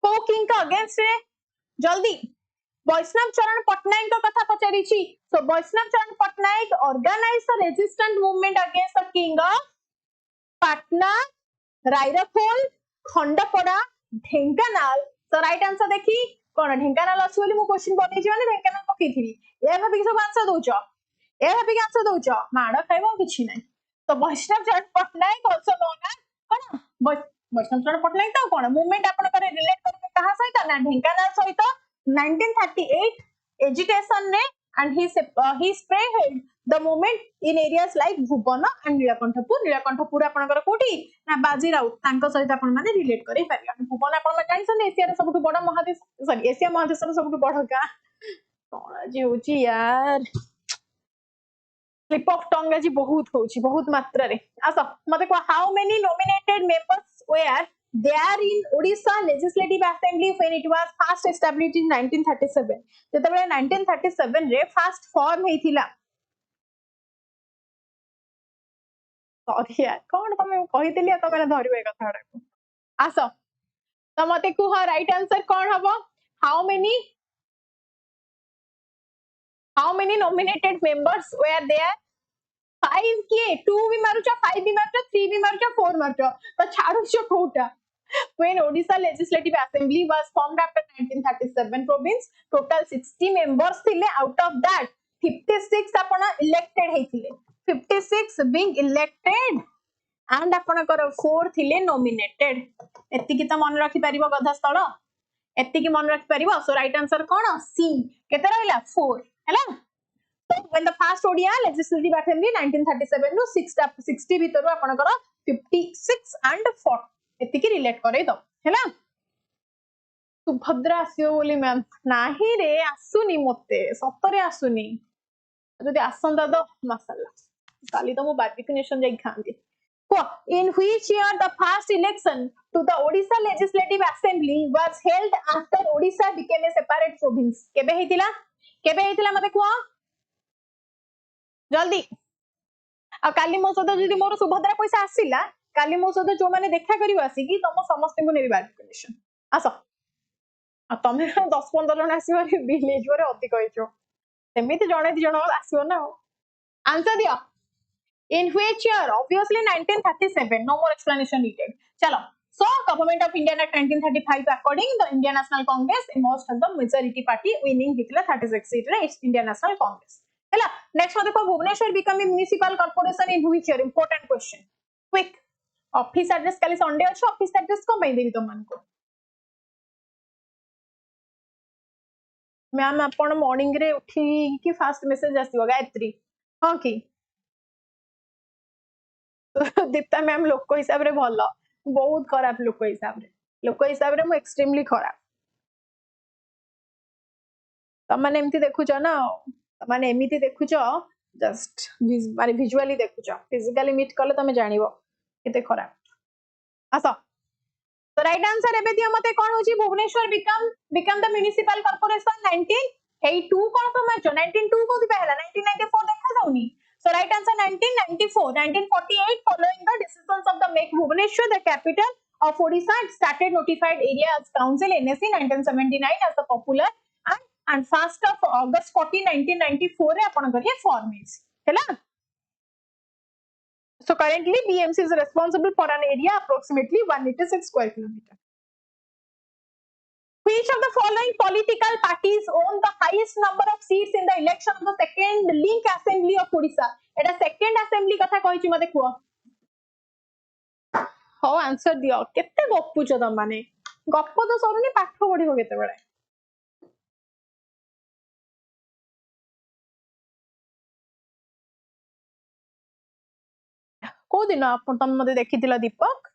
को किंग का अगेंस्ट रे जल्दी वैष्णव चरण पटनायक का कथा पचारी छी so Vaishnav Charan Patnaik organised the resistant movement against the king of Patna Rairakhol Khandapada Dhenkanal तो राइट आंसर देखी कोन ढेंकानाल अछि बोली मु क्वेश्चन बनै छी माने ढेंकानाल पकेइथिरी ए भाबी सब आंसर दोचो ए भाबी के आंसर दोचो माडा खाइबो किछि नै तो वैष्णव Charan Patnaik also known as कोन वैष्णव चरण पटनायक तो कोन मूवमेंट आपन करे रिलेट करके कहा सहित ना ढेंकानाल सहित 1938 एजिटेशन ने and he spearheaded the movement in areas like Bhuvana and Nilakantapur आपनकर कोठी ना बाजी राउत तांको सहित आपण माने रिलेट करै पारिया भुवन आपण माने जानिसन एशिया रे सबटु बडा महादेश सॉरी एशिया महादेश रे सबटु बडा का कोन जे होची यार स्लिप ऑफ टंग आज बहुत होची बहुत मात्रा रे आसो मते को how many nominated members were there in Odisha Legislative Assembly when it was first established in 1937 जेतबेले 1937 रे फर्स्ट फॉर्म हेथिला सॉरी यार कोन तमे कहितली तमे धरिबे कथाडा को आसो त मते को राइट आंसर कोन हबो how many nominated members were there 5 के 2 भी मारुचा 5 भी मारुचा 3 भी मारुचा 4 मारुचा तो छाडुचो Kota when Odisha Legislative Assembly was formed after 1937 province total 60 members thile out of that 56 apana elected heithile 56 being elected and apana kar 4 thile nominated एति की त मन राखि परिबो गधा स्थल एति की मन राखि परिबो सो राइट आंसर कोन सी केते रहला 4 हैला so when the first Odia Legislative Assembly 1937 नु 60 भीतर आपन कर 56 and 4 एति की रिलेट करे दो हैला सुभद्रा आसियो बोली मैम नाही रे आसुनी मते सतरे आसुनी जदि आसंदा दो माशाल्लाह काली तो मो बार्बिक्यूनेशन जाई खांदी को in which year the first election to the Odisha Legislative Assembly was held after Odisha became a separate province केबे हेतिला मते को जल्दी आ काली मो सदा जदि मोर सुभद्रा पैसा आसीला काली मो सदा जो माने देखा करियो आसी कि तम समस्त को नेबी बार्बिक्यूनेशन आसो आ तमे 10-15 जन आसीबो विलेज रे अधिक होइछो सेमिति जणे दि जण आसीबो ना आंसर दियो in which year obviously 1937 no more explanation needed चलो so government of India Act 1935 according the Indian National Congress emerged the majority party winning hitla 36 seat re Indian National Congress हैला next देखो Bhubaneswar become a municipal corporation in which year important question quick office address काली Sunday अछि office address को पई देबी तमन को ma'am आपण morning रे उठी कि फास्ट मैसेज आसीबो गायत्री हां की दीप्ता मैम लोक हिसाब रे भलो बहुत खराब लोक हिसाब रे मु एक्सट्रीमली खराब तमने एमती देखुचो ना तमने एमिति देखुचो जस्ट माने विजुअली देखुचो फिजिकली मीट करले तमे जानिबो केते खराब आसो तो राइट आंसर एबे दियो मते कोन होची Bhubaneswar become the municipal corporation Hey 2 कौन समझो 1902 को भी पहला 1994 देखा जाऊनी. So right answer 1994. 1948 following the decisions of the Make Bhubaneswar the capital of Odisha started notified area as council NSC 1979 as the popular and 1st of August 14 1994 रे अपन करिए form is हैला. So currently BMC is responsible for an area approximately 186 square kilometer. Which of the following political parties own the highest number of seats in the election of the second link assembly of Odisha? Etah second assembly कथा कहिछि मते कुआ. हो answer दियो केते गप्पुछ तम माने गप्प तो सरुनी पाठ पढिबो केते बेले. को दिन आपण तम मते देखितिला दीपक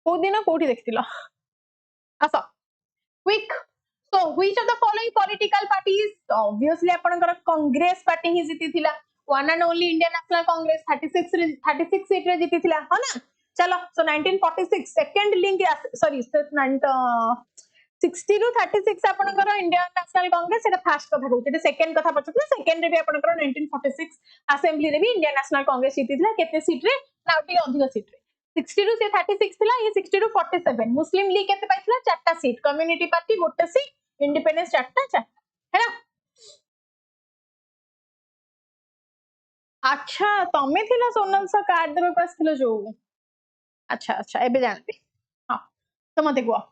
को दिन कोठी देखितिला आसा quick. So which of the following political parties obviously आपनकर कांग्रेस पार्टी ही जीती थिला. One and only Indian National Congress 36 seat रे जीती थिला हो ना. चलो so 1946 second link sorry 60 ରୁ 36 आपनकर इंडियन नेशनल कांग्रेस एटा फर्स्ट कथा कहू एटा सेकंड कथा पछते सेकंड रे भी आपनकर 1946 असेंबली रे भी इंडियन नेशनल कांग्रेस जीती थिला केते सीट रे ना ओटी अधिक सीट रे 60 ରୁ से 36 थिला ये 60 ରୁ 47 मुस्लिम लीग केते पाइथिला चारटा सीट कम्युनिटी पार्टी गोटे सीट इंडिपेंडेंस चारटा है ना. अच्छा तमे थिला सोनल सा कार्ड देबे को आस्थिलो जो. अच्छा अच्छा एबे जानबे. हां तो मते को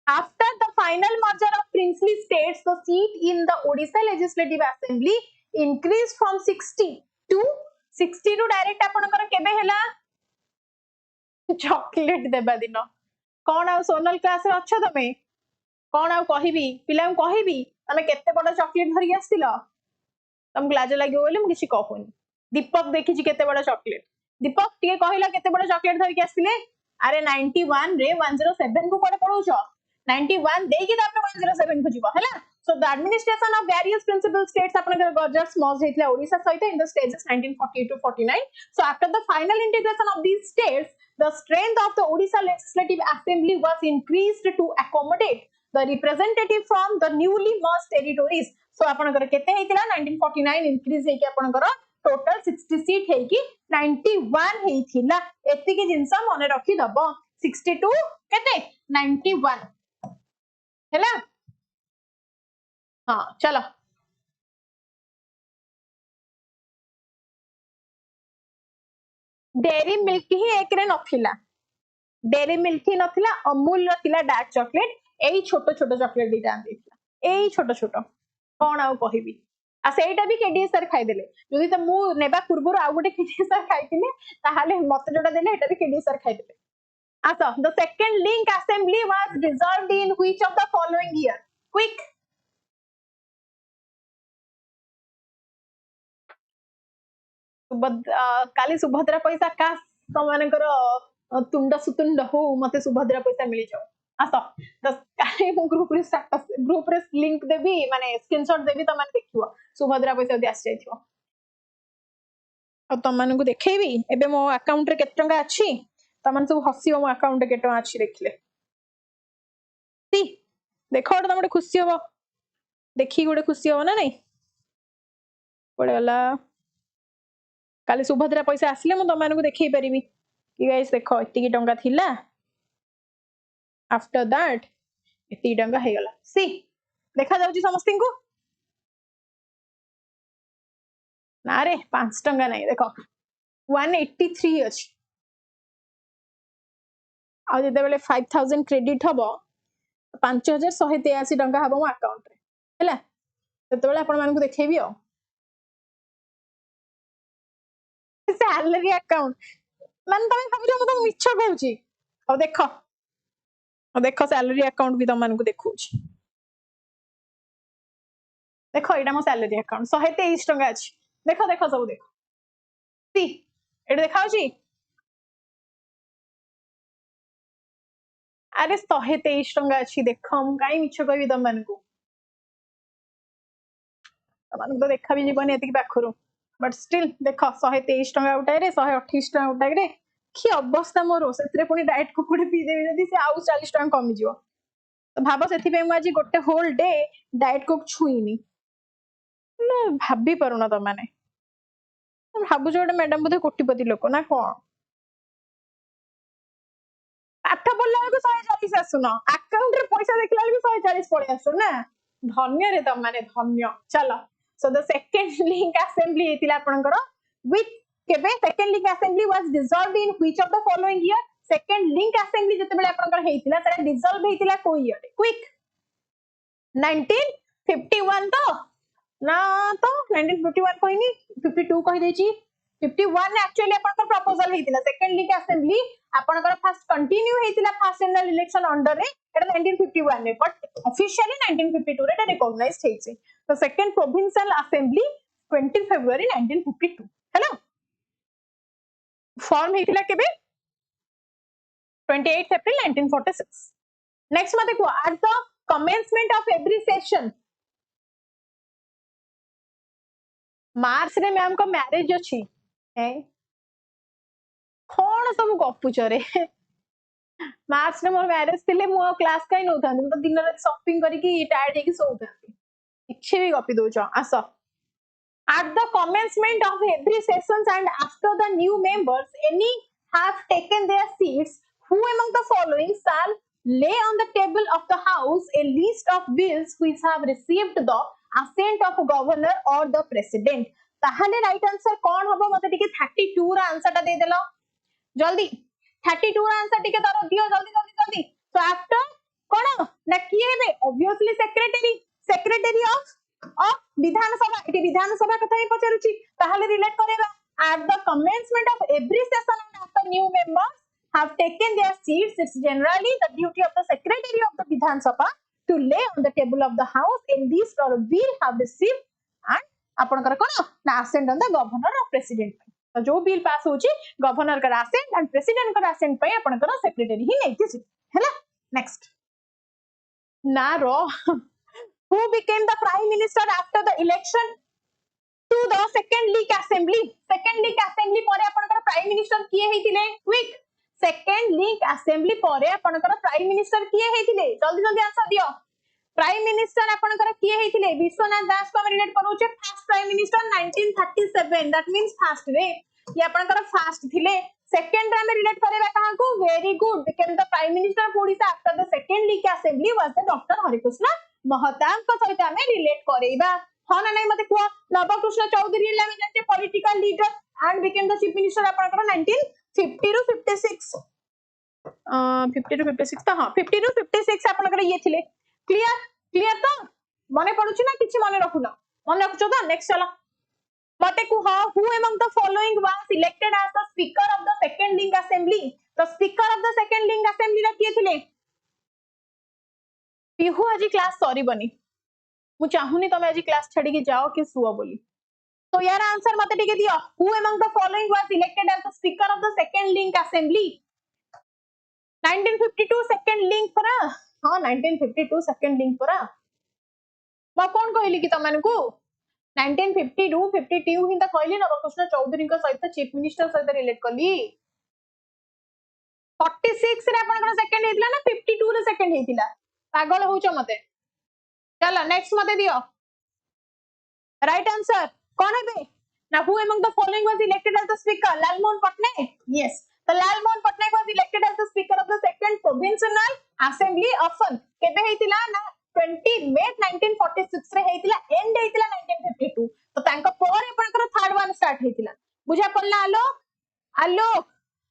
after the final merger of princely states the seat in the Odisha legislative assembly increased from 60 to 60 ରୁ डायरेक्ट आपनकर केबे हैला चॉकलेट देबा दिन कोन आ सोनल क्लास रे अच्छा तमे कोन आ कहिबी पिला कहिबी तमे केते बड़ चॉकलेट धरि आस्थिलो तुमको लाज लगे बोली मु किसी कहूनी. दीपक देखी केते बड़ चॉकलेट दीपक टिके कहिला केते बड़ चॉकलेट धरि आस्थिले अरे 91 रे 107 को कोडे पढौछ 91 देकी तापर 107 को जीवा हैला. So the administration of various principal states आपनकर गजर्स मर्ज हेतला ओडिसा सहित in the stages 1948 to 49. So after the final integration of these states the strength of the Odisha legislative assembly was increased to accommodate the representative from the newly merged territories. So आपनकर केते हेतिला 1949 increase हेकी आपनकर total 60 seat हेकी 91 हेतिला एति के जिंस मने रखी दबो 62 केते 91 हैला. हां चलो डेरी मिल्क ही एक रे नथिला डेरी मिल्क ही नथिला अमूल रो थिला डार्क चॉकलेट एई छोटो छोटो चॉकलेट दिटा आन देथिला एई छोटो छोटो कोन आ कहिबी आ सेटा भी केडीएस सर खाइ देले जदी त मु नेबा पूर्व आ गोटे केडीएस सर खाइतिले ताहाले मते जोटा देले एटा भी केडीएस सर खाइ देले. आसा the second link assembly was dissolved in which of the following year quick. काली सुभद्रा पैसा का तमनकर तुंड सुतुंड हो मते सुभद्रा पैसा मिली जाओ आस काली मु ग्रुप रे स्टेटस ग्रुप रे लिंक देबी माने स्क्रीनशॉट देबी त माने देखियो सुभद्रा पैसा दे आस जाइथियो तमन को देखैबी एबे मो अकाउंट रे केते टंका अछि तमन सब हसियो मो अकाउंट रे केते टंका अछि देखले ती देखो तमडे खुशी हो देखी गोटे खुशी हो ना नहीं पड़े वाला काली सुभद्रा पैसा आसिले मु तमन को देखै परिबी कि गाइस देखो एतिकी टंका थिला आफ्टर दैट एतिकी टंका हे गला सी देखा जाउची समस्त को ना रे 5 टंका नहीं देखो 183 अछि आ जते बेले 5000 क्रेडिट हबो 5183 टंका हबो मो अकाउंट रे हैला तते बेले आपण मान को देखैबी आ सैलरी अकाउंट मान तमे भाबुछ मु तो मिछ कहूची और देखो सैलरी अकाउंट भी तुम मान को देखौची देखो एटा मो सैलरी अकाउंट 123 टंका अछि देखो देखो सब देखो सी एटा देखाउची अरे 123 टंका अछि देखो हम काई मिछ कहबी तुम मान को तो देखा भी जीवन एतिक पाखरु बट स्टिल देखो 123 टंका उठाई रे 128 टंका उठाई रे कि अवस्था मोर सेतरे पुनी डाइट कुकुड़ी पी देबी जदी से आउ 40 टंका कमी जिवो तो भाव से मुझे गोटे होल डे डाएट को छुईनी भाभी पारुना तुम मैंने भावुच गोटे मैडम बोधे कोटिपति लोक ना कौन पाठ पढ़ला बेलू 140 आसुन अकाउंट रे पैसा देखला बेलू 140 पड़े आसु ना धन्य रे तुम मैंने धन्य चलो so the second link assembly हेतिला आपनकर विथ केबे second link assembly was dissolved in which of the following year second link assembly जते बेले आपनकर हेतिला सेटा डिसॉल्व हेतिला को ईयर क्विक 1951 तो ना तो 1951 कहनी 52 कहि देची 51 एक्चुअली आपनकर प्रपोजल हेतिला सेकंड लिंक असेंबली आपनकर फर्स्ट कंटिन्यू हेतिला फर्स्ट जनरल इलेक्शन अंडर रे एटा 1951 रे बट ऑफिशियली 1952 रे एटा रिकॉग्नाइज्ड हेछि तो सेकंड प्रोविंशियल असेंबली 20 फरवरी 1952 हेलो फॉर्म हेतिला केबे 28 अप्रैल 1946 नेक्स्ट मते को at the commencement of every session मार्च रे मैम को मैरिज अछि है कोन सब गपुच रे मार्च रे मोर मैरिज थिले मो क्लास काई न उठांती तो दिन रे शॉपिंग करी की टायर्ड हेकी सोउथांती इच्छे भी गपी दोछ आसो at the commencement of every sessions and after the new members any have taken their seats who among the following shall lay on the table of the house a list of bills which have received the assent of governor or the president ताहले right answer कौन हबो मते टिके 32 रा answer टा दे देलो जल्दी 32 रा आंसर टिके तारो दियो जल्दी जल्दी जल्दी सो आफ्टर कोन ना किए हेबे ऑब्वियसली सेक्रेटरी ऑफ विधानसभा इति विधानसभा कथा ही पचारुची ताहले relate करेबा at the commencement of every session and after new members have taken their seats it's generally the duty of the secretary of the Vidhan Sabha to lay on the table of the house in this or bill have received and आपनकर कोन ना assent on the governor or president तो जो bill pass होची governor का assent and president का assent पई आपनकर secretary ही नेति छी हैला नेक्स्ट ना रो who became the prime minister after the election to the second league assembly परे आपनकर प्राइम मिनिस्टर किए हेतिले क्विक सेकंड लीग असेंबली परे आपनकर प्राइम मिनिस्टर किए हेतिले जल्दी जल्दी आंसर दियो प्राइम मिनिस्टर आपनकर किए हेतिले विश्वनाथ दास को रिलेट करूचे first prime minister 1937 that means first ray ये आपनकर फर्स्ट थिले सेकंड रे में रिलेट करेबा कहा को very good become the prime minister of Odisha after the second league assembly was the doctor Harekrushna Mahtab को सहित हमें रिलेट करेबा हाँ ना नहीं मते को नवकृष्ण चौधरी ले में जाते political leader and became the chief minister आपनकर 1950 टू 56 50 टू 56 तो हां 50 टू 56 आपनकर ये थिले क्लियर तो मने पडुची ना किछि मने रखुना मने रखुचो तो नेक्स्ट चला मते को हां who among the following was elected as the speaker of the second link assembly the speaker of the second link assembly रा किए थिले पिहु आज क्लास सॉरी बनी मु चाहुनी तमे आज क्लास छडी के जाओ कि सुओ बोली तो यार आंसर मते टिके दियो who among the following was elected as the speaker of the second link assembly 1952 second link परा हां 1952 सेकंड लिंक परा म कोन कहली कि तमन को 1952 52 हिंदा कहली नवकृष्ण चौधरी को सहित चीफ मिनिस्टर सहित रिलेट करली 46 रे आपन सेकंड हेतिला ना 52 रे सेकंड हेतिला पागल होचो मते चलो नेक्स्ट मते दियो राइट आंसर कौन है बे ना who among the following was elected as the speaker Lalmohan Patnaik yes तो Lalmohan Patnaik was elected as the speaker of the second provincial assembly ऑफन केबे हेतिला ना 20 मे 1946 रे हेतिला एंड हेतिला 1952 तो तांका पर आपनकर थर्ड वन स्टार्ट हेतिला बुझा पड़ला आलो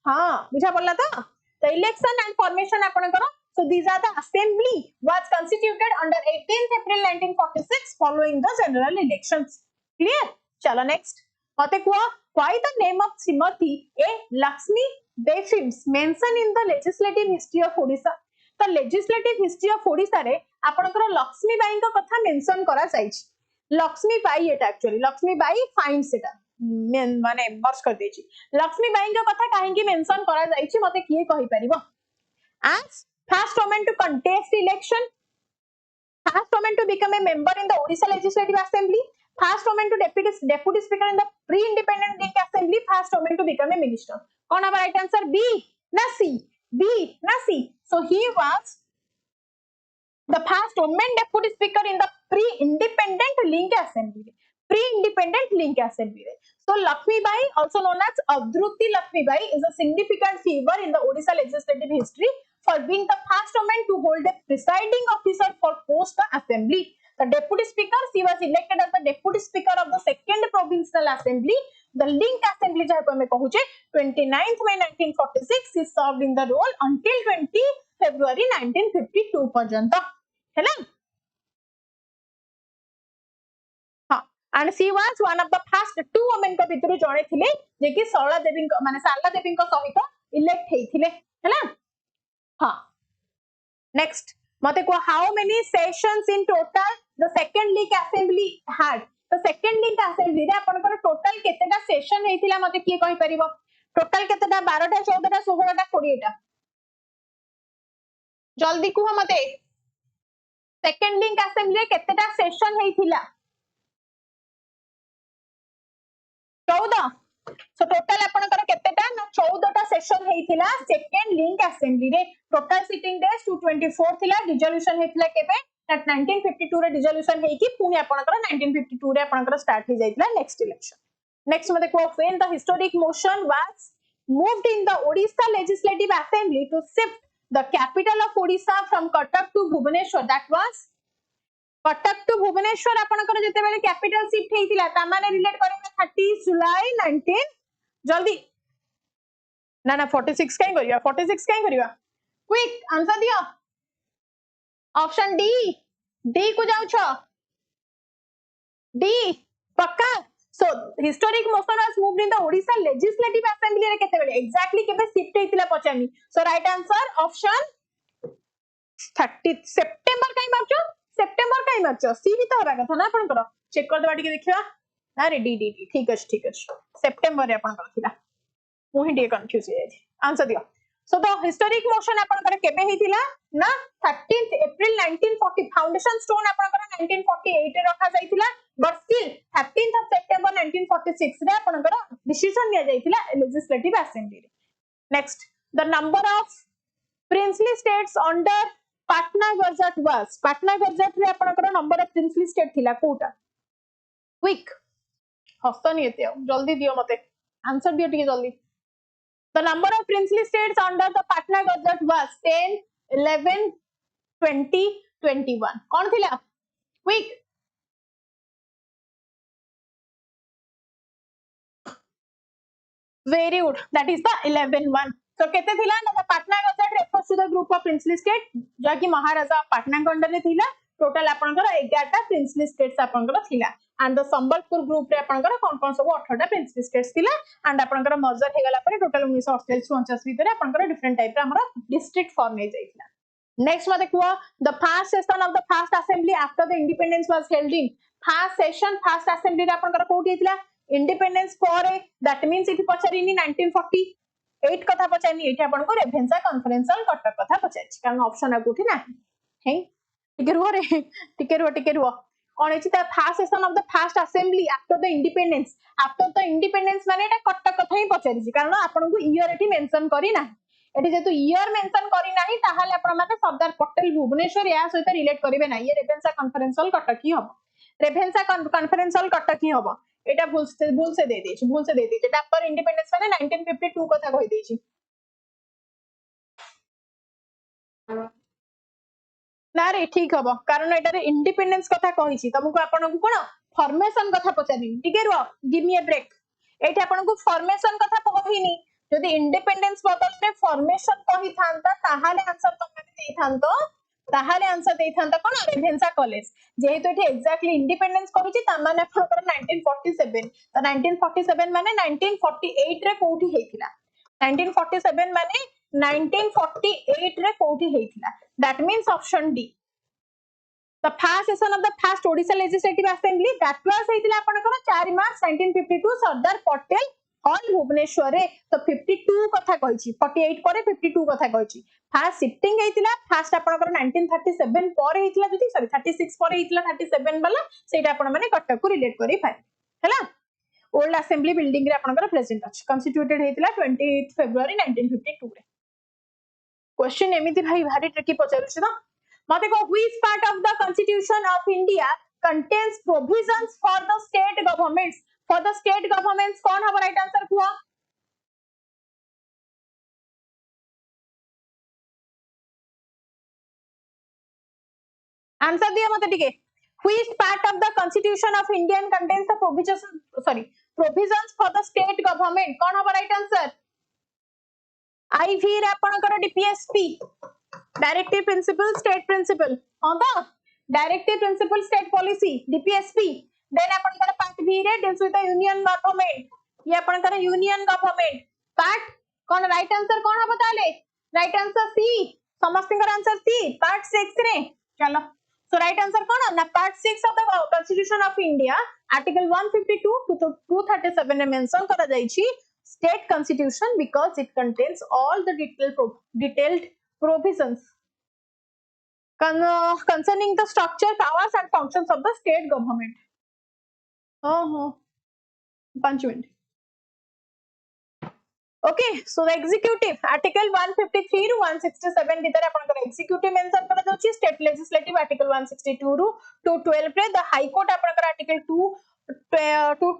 हां बुझा पड़ला तो इलेक्शन एंड फॉर्मेशन आपनकर so these are the assembly was constituted under 18th April 1946 following the general elections clear chala next mate ko why the name of Srimati A Lakshmi Defims mentioned in the legislative history of Odisha the legislative history of Odisha re apankara Lakshmi bai ka katha mention kara jaichi Lakshmi bai eta actually Lakshmi bai finds eta माने मर्ज कर देछि लक्ष्मी बाई का कथा काहे की mention करा जाइछि मते किए कहि परिबो as first woman to contest election, first woman to become a member in the Odisha Legislative Assembly, first woman to deputy speaker in the pre-independent League Assembly, first woman to become a minister. कौन हमारा right answer B ना C? B ना C. So he was the first women deputy speaker in the pre-independent link assembly. Pre-independent link assembly. So Lakshmi Bai, also known as Adruti Lakshmi Bai, is a significant figure in the Odisha legislative history for being the first woman to hold a presiding officer for post assembly. The deputy speaker, she was elected as the deputy speaker of the second provincial assembly, the link assembly jaha hame kahuche 29th May 1946. She served in the role until 20 February 1952 पर्यंत है ना. हाँ, and she was one of the first two women को भितरु जणे थिले जे कि सरला देवी माने सारला देवी को सहित इलेक्ट हेथिले है ना. हाँ, next मते को how many sessions in total the second link assembly had. तो second link assembly रे आपनकर टोटल केतेटा सेशन हेथिला मते किए कहि परिबो. टोटल केतेटा 12टा 14टा 16टा 20टा जल्दी कुह मते. सेकेंड लिंक असेंबली केतेटा सेशन हेथिला 14. सो टोटल आपनकर केतेटा ना 14टा सेशन हेथिला सेकेंड लिंक असेंबली रे. टोटल सिटिंग डेज 224 थिला. डिसोल्यूशन हेथिला केबे 1952 रे डिसोल्यूशन हेई कि पुनी आपनकर 1952 रे आपनकर स्टार्ट हे जाइतला नेक्स्ट इलेक्शन. नेक्स्ट मते को when the historic motion was moved in the Odisha legislative assembly to shift the capital of Odisha from Cuttack to Bhubaneswar. That was Cuttack to Bhubaneswar आपनकर जते बेले कैपिटल शिफ्ट हेतिला ता माने relate करबा 30 जुलाई 19 जल्दी ना ना 46 काई करिया 46 काई करिया क्विक आंसर दियो. ऑप्शन डी को जाउ छ डी पक्का. So historic motion was moved in the Odisha legislative assembly रे केते बेले exactly केबे शिफ्ट हेतिला पचानी. So right answer option 30 September काई मारचो सेप्टेम्बर काई मारचो सी भी तो हबा कथा ना आपन करो चेक कर देबा टिके देखिबा. अरे डी ठीक अछि सेप्टेम्बर रे आपन कर थिला मोहि डी कंफ्यूज हे जाय. आंसर दियो. So the historic motion आपन कर केबे हेतिला ना 13th April 1940 फाउंडेशन स्टोन आपन कर 1948 रे रखा जायतिला but still 13th of September 1946 रे आपन कर डिसीजन लिया जायतिला लेजिस्लेटिव असेंबली रे. Next the number of princely states under Patna Gazette was. Patna Gazette रे आपन कर नंबर ऑफ प्रिंसली स्टेट थिला कोटा क्विक हस्तनी एते जल्दी दियो मते आंसर दियो टिके जल्दी. The number of princely states under the Patna Gazette was 10, 11, 20, 21. कौन थिला quick very good that is the 11 one. So केते थिला ना Patna Gazette refers to the group of princely state जो कि महाराजा पाटना अंडर रे थिला. टोटल आपनकर 11टा प्रिंसली स्टेट्स आपनकर थिला and the संबलपुर ग्रुप रे आपनकर कोन सब 18टा प्रिंसली स्टेट्स थिला and आपनकर मर्जर हे गला पर टोटल 1948 49 भीतर आपनकर डिफरेंट टाइप रे हमरा डिस्ट्रिक्ट फॉर्म हे जाइतला. नेक्स्ट मते कुआ the first session of the first assembly after the independence was held in. first session first assembly रे आपनकर कोठी हेतिला इंडिपेंडेंस पर दैट मींस इति पछारिनी 1948 कथा पछारिनी एठी आपनको रेभेन्सा कॉन्फ्रेंशियल कटक कथा पछारिछि कारण ऑप्शन आ कोठी ना हे टिके रुह कौन है first session of the first assembly after the independence माने एटा कटक कथा ही पछारिछि कारण आपनको ईयर एठी मेंशन करी ना एठी जेतु ईयर मेंशन करी नाही ताहाले आपण माने सरदार पटेल भुवनेश्वर या सहित रिलेट करिवे ना ये रेभेन्सा कॉन्फ्रेंशियल कटक ही हबो. रेभेन्सा कॉन्फ्रेंशियल कटक ही हबो. एटा भूल से दे देछि एटा आफ्टर इंडिपेंडेंस माने 1952 कथा कहि देछि ना रे ठीक हबो कारण एटारे इंडिपेंडेंस कथा कहिछि तुमको आपन को कोन फॉर्मेशन कथा पचानी ठीक रुह गिव मी ए ब्रेक. एठी आपन को फॉर्मेशन कथा कहिनी जदि इंडिपेंडेंस बदल में फॉर्मेशन कहि थांता ताहाले आंसर तमे देई थांतो कोन रेभेन्सा कॉलेज जेहेतु एठी एक्जेक्टली इंडिपेंडेंस कहिछि ता माने आपनकर 1947 तो 1947 माने 1948 रे कोठी हेतिला 1947 माने 1948 रे कोठी हेतिला. That means option D. The first session of the first Odisha Legislative Assembly that was हेतिला आपनकर 4 मार्च 1952 सरदार पटेल हॉल भुवनेश्वर रे. तो 52 कथा कहिछि 48 ପରେ 52 कथा कहिछि. फर्स्ट शिफ्टिंग हेतिला फर्स्ट आपनकर 1937 ପରେ हेतिला जति सॉरी 36 ପରେ हेतिला 37 वाला सेटा आपण माने कटक को रिलेट करि फाइ हैला. ओल्ड असेंबली बिल्डिंग रे आपनकर प्रेजेंट अछि कॉन्स्टिट्यूटेड हेतिला 28 फेब्रुअरी 1952 रे. क्वेश्चन एमिति भाई भारी ट्रिकी पचारुछि ना मते को which part of the constitution of India contains provisions for the state governments? For the state governments कौन हमारा right answer हुआ? आंसर दिया मत टिके which part of the constitution of Indian contains the provisions for the state government कौन हमारा right answer IV रे आपनकर DPSP directive principle state principle हां तो directive principle state policy DPSP then आपनकर part B रे deals with the union government ये आपनकर union government part कौन right answer कौन हबो ताले right answer C समस्तकर आंसर C part 6 रे चलो so right answer कौन ना part 6 of the constitution of India article 152 to 237 रे मेंशन करा जाईची state constitution because it contains all the detailed provisions concerning the structure powers and functions of the state government oh 5 minutes. Okay, so the executive article 153 ରୁ 167 ଭିତରେ ଆପଣଙ୍କର executive mention କରାଯାଉଛି state legislative article 162 ରୁ 212 ରେ the high court ଆପଣଙ୍କର article 214 ରୁ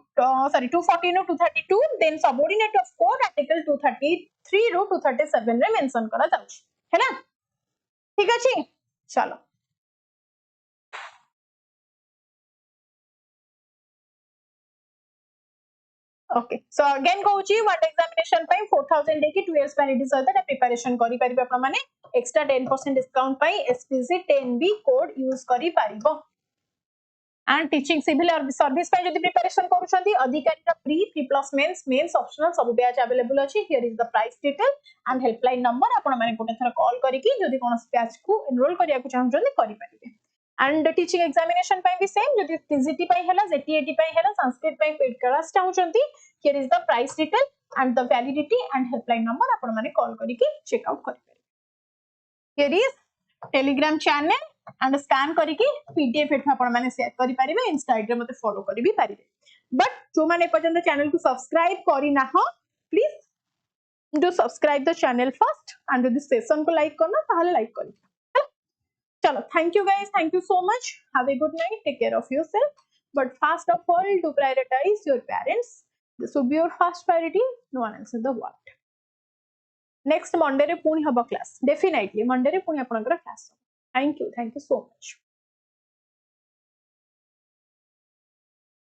232 then subordinate of court article 233 ରୁ 237 ରେ mention କରାଯାଉଛି ହେଲା ଠିକ ଅଛି चलो Okay, so again कहूची one examination ପାଇଁ 4000 ଦେଇକି 2 years validity ସହିତ preparation करी परिबे आपण माने extra 10% discount ପାଇଁ SPC 10B code use करी परिबो and teaching civil service ପାଇଁ जदि preparation करूछंती अधिकारी रा pre plus mains optional सब बैच available अछि here is the price detail and helpline number आपण माने कोटे थरा कॉल करिकी जदि कोन बैच को enroll करिया को चाहउछंती करि परिबे and teaching examination ପାଇଁ भी same जदि TGT ପାଇଁ ହେଲା ZTAT ପାଇଁ ହେଲା संस्कृत ପାଇଁ paid class चाहउछंती here is the price detail and the validity and helpline number आपण माने कॉल करिकी चेक आउट करि परिबे here is telegram channel and scan करिकी pdf एठा आपण माने शेयर करि परिबे insta id रे मते फॉलो करि भी परिबे बट जो माने पर्यंत चैनल को सब्सक्राइब करि ना हो please do subscribe the channel first and यदि सेशन को लाइक करना ताहले लाइक करि चलो thank you guys thank you so much have a good night take care of yourself but first of all to prioritize your parents this will be your first priority no one else in the world next monday re puni haba class definitely monday re puni apanakara class thank you so much